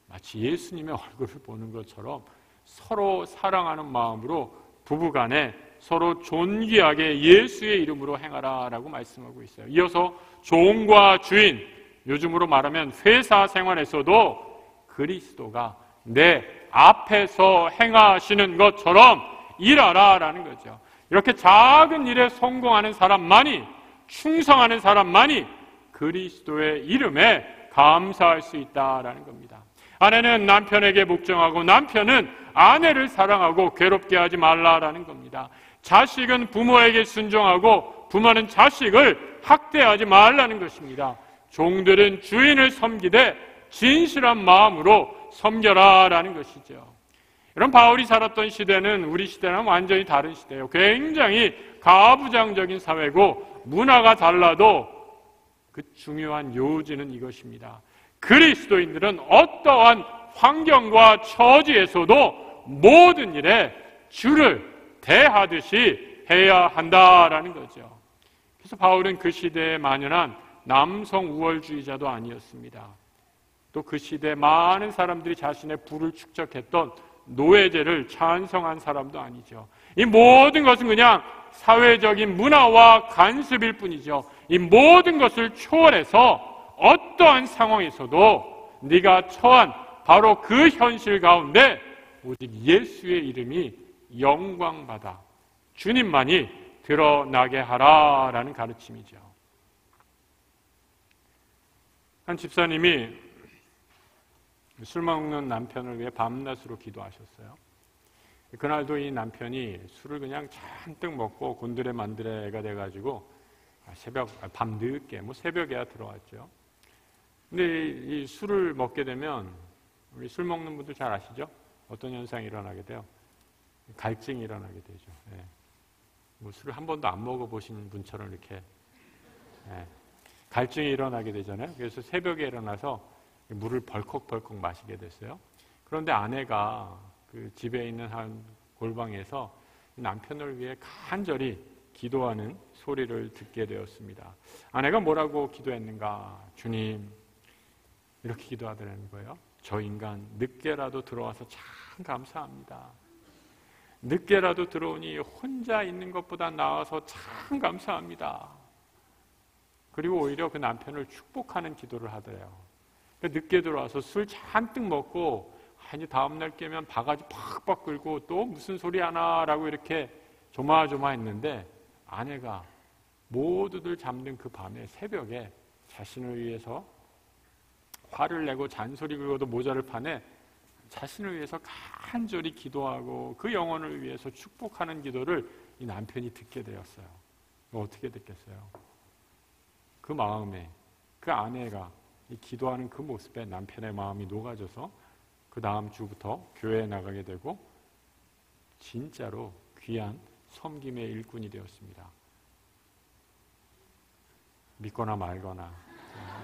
마치 예수님의 얼굴을 보는 것처럼 서로 사랑하는 마음으로 부부간에 서로 존귀하게 예수의 이름으로 행하라 라고 말씀하고 있어요. 이어서 종과 주인, 요즘으로 말하면 회사 생활에서도 그리스도가 내 앞에서 행하시는 것처럼 일하라 라는 거죠. 이렇게 작은 일에 성공하는 사람만이, 충성하는 사람만이 그리스도의 이름에 감사할 수 있다라는 겁니다. 아내는 남편에게 복종하고 남편은 아내를 사랑하고 괴롭게 하지 말라라는 겁니다. 자식은 부모에게 순종하고 부모는 자식을 학대하지 말라는 것입니다. 종들은 주인을 섬기되 진실한 마음으로 섬겨라라는 것이죠. 이런 바울이 살았던 시대는 우리 시대랑 완전히 다른 시대예요. 굉장히 가부장적인 사회고 문화가 달라도 그 중요한 요지는 이것입니다. 그리스도인들은 어떠한 환경과 처지에서도 모든 일에 주를 대하듯이 해야 한다라는 거죠. 그래서 바울은 그 시대에 만연한 남성 우월주의자도 아니었습니다. 또 그 시대에 많은 사람들이 자신의 부를 축적했던 노예제를 찬성한 사람도 아니죠. 이 모든 것은 그냥 사회적인 문화와 관습일 뿐이죠. 이 모든 것을 초월해서 어떠한 상황에서도 네가 처한 바로 그 현실 가운데 오직 예수의 이름이 영광받아 주님만이 드러나게 하라라는 가르침이죠. 한 집사님이 술 먹는 남편을 위해 밤낮으로 기도하셨어요. 그날도 이 남편이 술을 그냥 잔뜩 먹고 곤드레만드레가 돼가지고 밤 늦게, 새벽에야 들어왔죠. 근데 이 술을 먹게 되면, 우리 술 먹는 분들 잘 아시죠? 어떤 현상이 일어나게 돼요? 갈증이 일어나게 되죠. 술을 한 번도 안 먹어보신 분처럼 이렇게 갈증이 일어나게 되잖아요. 그래서 새벽에 일어나서 물을 벌컥벌컥 마시게 됐어요. 그런데 아내가 그 집에 있는 한 골방에서 남편을 위해 간절히 기도하는 소리를 듣게 되었습니다. 아내가 뭐라고 기도했는가? 주님, 이렇게 기도하더라는 거예요. 저 인간 늦게라도 들어와서 참 감사합니다. 늦게라도 들어오니 혼자 있는 것보다 나아서 참 감사합니다. 그리고 오히려 그 남편을 축복하는 기도를 하더래요. 늦게 들어와서 술 잔뜩 먹고 이제 다음날 깨면 바가지 팍팍 끌고 또 무슨 소리 하나라고 이렇게 조마조마했는데 아내가 모두들 잠든 그 밤에 새벽에 자신을 위해서 화를 내고 잔소리 긁어도 모자를 파네 자신을 위해서 간절히 기도하고 그 영혼을 위해서 축복하는 기도를 이 남편이 듣게 되었어요. 어떻게 됐겠어요? 그 마음에 그 아내가 이 기도하는 그 모습에 남편의 마음이 녹아져서 그 다음 주부터 교회에 나가게 되고 진짜로 귀한 섬김의 일꾼이 되었습니다. 믿거나 말거나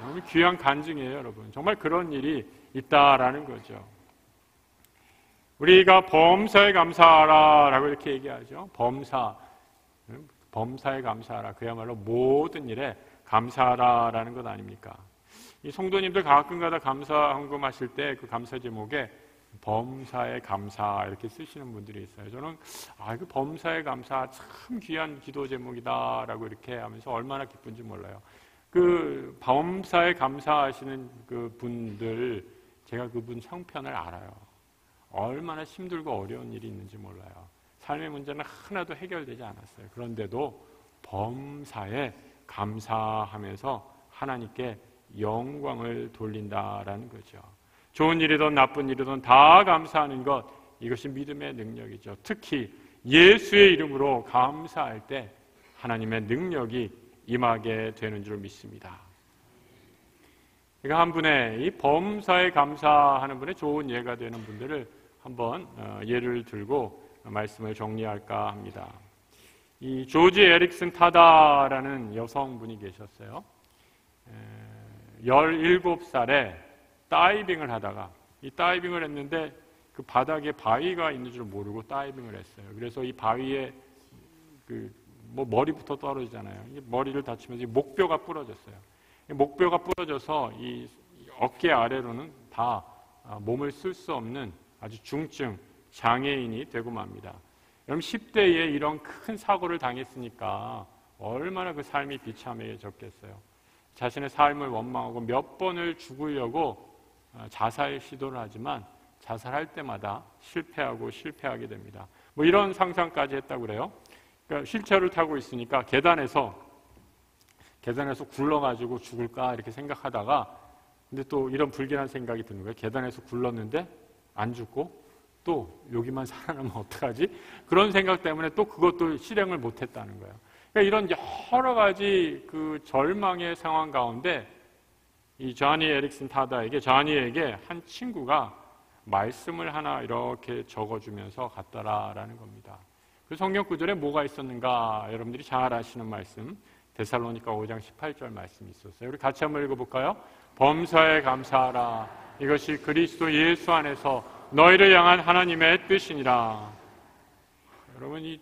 너무 귀한 간증이에요, 여러분. 정말 그런 일이 있다라는 거죠. 우리가 범사에 감사하라라고 이렇게 얘기하죠. 범사에 감사하라. 그야말로 모든 일에 감사하라라는 것 아닙니까? 이 성도님들 가끔가다 감사 헌금하실 때 그 감사 제목에 범사에 감사 이렇게 쓰시는 분들이 있어요. 저는 그 범사에 감사 참 귀한 기도 제목이다라고 이렇게 하면서 얼마나 기쁜지 몰라요. 그 범사에 감사하시는 그 분들 제가 그분 형편을 알아요. 얼마나 힘들고 어려운 일이 있는지 몰라요. 삶의 문제는 하나도 해결되지 않았어요. 그런데도 범사에 감사하면서 하나님께 영광을 돌린다라는 거죠. 좋은 일이든 나쁜 일이든 다 감사하는 것, 이것이 믿음의 능력이죠. 특히 예수의 이름으로 감사할 때 하나님의 능력이 임하게 되는 줄 믿습니다. 그러니까 한 분의 이 범사에 감사하는 분의 좋은 예가 되는 분들을 한번 예를 들고 말씀을 정리할까 합니다. 이 조지 에릭슨 타다라는 여성분이 계셨어요. 17살에 다이빙을 하다가 이 다이빙을 했는데 그 바닥에 바위가 있는 줄 모르고 다이빙을 했어요. 그래서 이 바위에 머리부터 떨어지잖아요. 머리를 다치면서 목뼈가 부러졌어요. 목뼈가 부러져서 이 어깨 아래로는 다 몸을 쓸 수 없는 아주 중증 장애인이 되고 맙니다. 여러분 10대에 이런 큰 사고를 당했으니까 얼마나 그 삶이 비참해졌겠어요. 자신의 삶을 원망하고 몇 번을 죽으려고 자살 시도를 하지만 자살할 때마다 실패하게 됩니다. 이런 상상까지 했다고 그래요. 그러니까 휠체어를 타고 있으니까 계단에서 굴러가지고 죽을까 이렇게 생각하다가 근데 또 이런 불길한 생각이 드는 거예요. 계단에서 굴렀는데 안 죽고 또 여기만 살아남으면 어떡하지? 그런 생각 때문에 또 그것도 실행을 못했다는 거예요. 그러니까 이런 여러 가지 그 절망의 상황 가운데 이 조니 에릭슨 타다에게 조니에게 한 친구가 말씀을 하나 이렇게 적어주면서 갔더라라는 겁니다. 그 성경 구절에 뭐가 있었는가? 여러분들이 잘 아시는 말씀 데살로니가 5장 18절 말씀이 있었어요. 우리 같이 한번 읽어볼까요? 범사에 감사하라. 이것이 그리스도 예수 안에서 너희를 향한 하나님의 뜻이니라. 여러분 이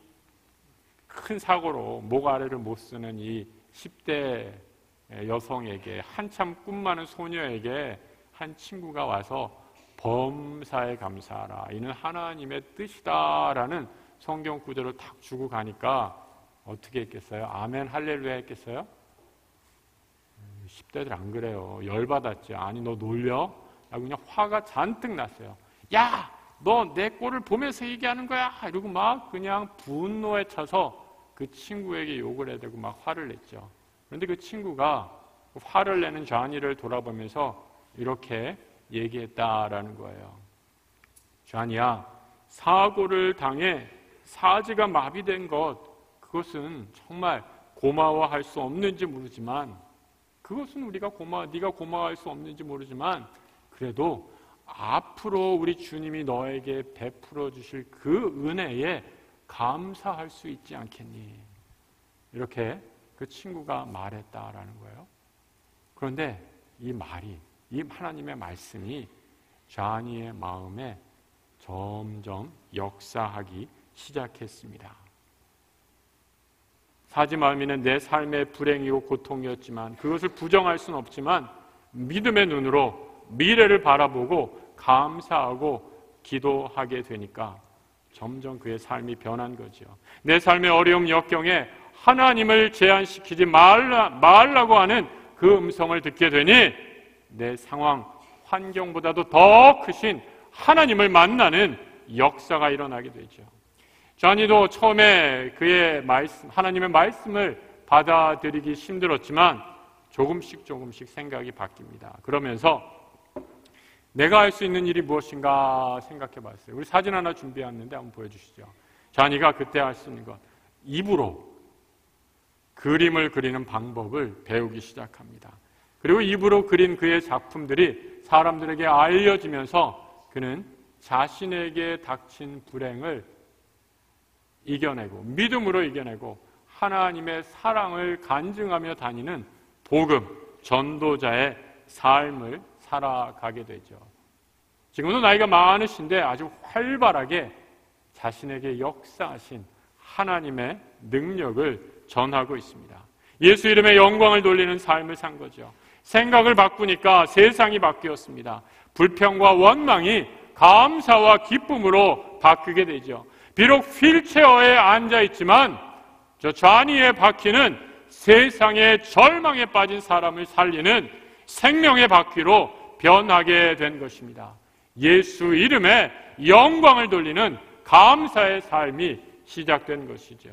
큰 사고로 목 아래를 못 쓰는 이 10대 여성에게 한참 꿈 많은 소녀에게 한 친구가 와서 범사에 감사하라. 이는 하나님의 뜻이다라는 성경 구절을 탁 주고 가니까 어떻게 했겠어요? 아멘 할렐루야 했겠어요? 10대들 안 그래요. 열받았지. 아니 너 놀려? 라고 그냥 화가 잔뜩 났어요. 야! 너 내 꼴을 보면서 얘기하는 거야? 이러고 막 그냥 분노에 차서 그 친구에게 욕을 해대고 막 화를 냈죠. 그런데 그 친구가 화를 내는 조니를 돌아보면서 이렇게 얘기했다라는 거예요. 조니야, 사고를 당해 사지가 마비된 것, 그것은 정말 고마워할 수 없는지 모르지만 그것은 네가 고마워할 수 없는지 모르지만 그래도 앞으로 우리 주님이 너에게 베풀어 주실 그 은혜에 감사할 수 있지 않겠니? 이렇게 그 친구가 말했다라는 거예요. 그런데 이 말이, 이 하나님의 말씀이 조니의 마음에 점점 역사하기 시작했습니다. 사지마음이는 내 삶의 불행이고 고통이었지만 그것을 부정할 수는 없지만 믿음의 눈으로 미래를 바라보고 감사하고 기도하게 되니까 점점 그의 삶이 변한 거죠. 내 삶의 어려움 역경에 하나님을 제한시키지 말라고 하는 그 음성을 듣게 되니 내 상황 환경보다도 더 크신 하나님을 만나는 역사가 일어나게 되죠. 저니도 처음에 그의 말씀, 하나님의 말씀을 받아들이기 힘들었지만 조금씩 생각이 바뀝니다. 그러면서 내가 할 수 있는 일이 무엇인가 생각해 봤어요. 우리 사진 하나 준비했는데 한번 보여주시죠. 자니가 그때 할 수 있는 것, 입으로 그림을 그리는 방법을 배우기 시작합니다. 그리고 입으로 그린 그의 작품들이 사람들에게 알려지면서 그는 자신에게 닥친 불행을 이겨내고 믿음으로 이겨내고 하나님의 사랑을 간증하며 다니는 복음, 전도자의 삶을 살아가게 되죠. 지금도 나이가 많으신데 아주 활발하게 자신에게 역사하신 하나님의 능력을 전하고 있습니다. 예수 이름의 영광을 돌리는 삶을 산 거죠. 생각을 바꾸니까 세상이 바뀌었습니다. 불평과 원망이 감사와 기쁨으로 바뀌게 되죠. 비록 휠체어에 앉아있지만 저 좌니의 바퀴는 세상의 절망에 빠진 사람을 살리는 생명의 바퀴로 변하게 된 것입니다. 예수 이름에 영광을 돌리는 감사의 삶이 시작된 것이죠.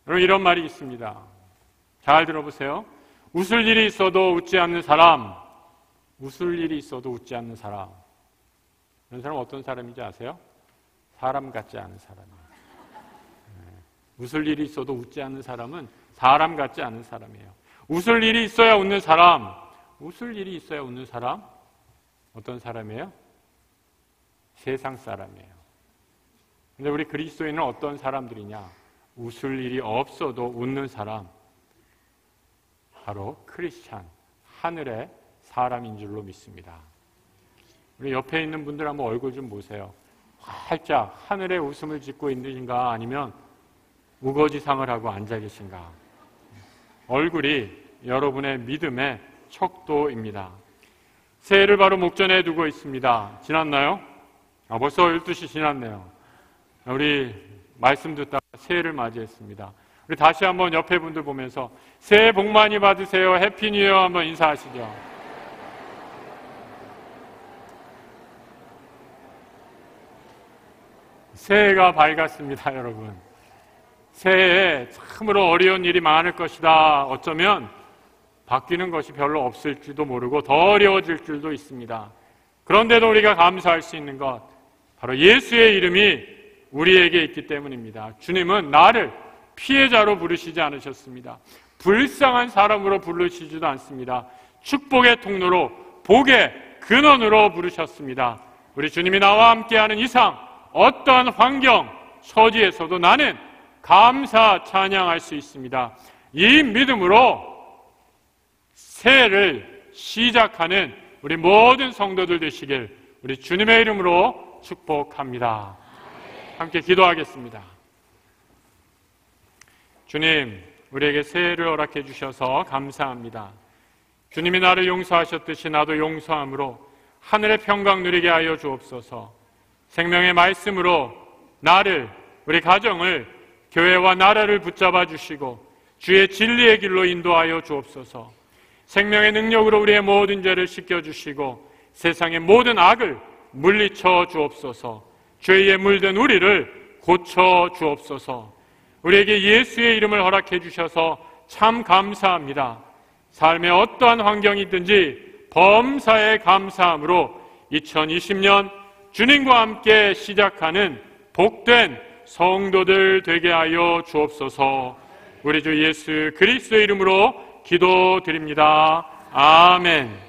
여러분, 이런 말이 있습니다. 잘 들어보세요. 웃을 일이 있어도 웃지 않는 사람, 웃을 일이 있어도 웃지 않는 사람. 이런 사람은 어떤 사람인지 아세요? 사람 같지 않은 사람이에요. 웃을 일이 있어도 웃지 않는 사람은 사람 같지 않은 사람이에요. 웃을 일이 있어야 웃는 사람, 웃을 일이 있어야 웃는 사람, 어떤 사람이에요? 세상 사람이에요. 근데 우리 그리스도인은 어떤 사람들이냐? 웃을 일이 없어도 웃는 사람, 바로 크리스찬, 하늘의 사람인 줄로 믿습니다. 우리 옆에 있는 분들 한번 얼굴 좀 보세요. 활짝 하늘에 웃음을 짓고 있는가, 아니면 우거지상을 하고 앉아 계신가? 얼굴이 여러분의 믿음의 척도입니다. 새해를 바로 목전에 두고 있습니다. 지났나요? 벌써 12시 지났네요. 우리 말씀 듣다가 새해를 맞이했습니다. 우리 다시 한번 옆에 분들 보면서 새해 복 많이 받으세요. 해피 뉴 이어 한번 인사하시죠. 새해가 밝았습니다, 여러분. 새해에 참으로 어려운 일이 많을 것이다. 어쩌면 바뀌는 것이 별로 없을지도 모르고 더 어려워질 줄도 있습니다. 그런데도 우리가 감사할 수 있는 것, 바로 예수의 이름이 우리에게 있기 때문입니다. 주님은 나를 피해자로 부르시지 않으셨습니다. 불쌍한 사람으로 부르시지도 않습니다. 축복의 통로로, 복의 근원으로 부르셨습니다. 우리 주님이 나와 함께하는 이상 어떠한 환경, 처지에서도 나는 감사 찬양할 수 있습니다. 이 믿음으로 새해를 시작하는 우리 모든 성도들 되시길 우리 주님의 이름으로 축복합니다. 함께 기도하겠습니다. 주님, 우리에게 새해를 허락해 주셔서 감사합니다. 주님이 나를 용서하셨듯이 나도 용서함으로 하늘의 평강 누리게 하여 주옵소서. 생명의 말씀으로 나를, 우리 가정을, 교회와 나라를 붙잡아 주시고 주의 진리의 길로 인도하여 주옵소서. 생명의 능력으로 우리의 모든 죄를 씻겨주시고 세상의 모든 악을 물리쳐 주옵소서. 죄에 물든 우리를 고쳐 주옵소서. 우리에게 예수의 이름을 허락해 주셔서 참 감사합니다. 삶의 어떠한 환경이든지 범사에 감사함으로 2020년 주님과 함께 시작하는 복된 성도들 되게 하여 주옵소서. 우리 주 예수 그리스도의 이름으로 기도드립니다. 아멘.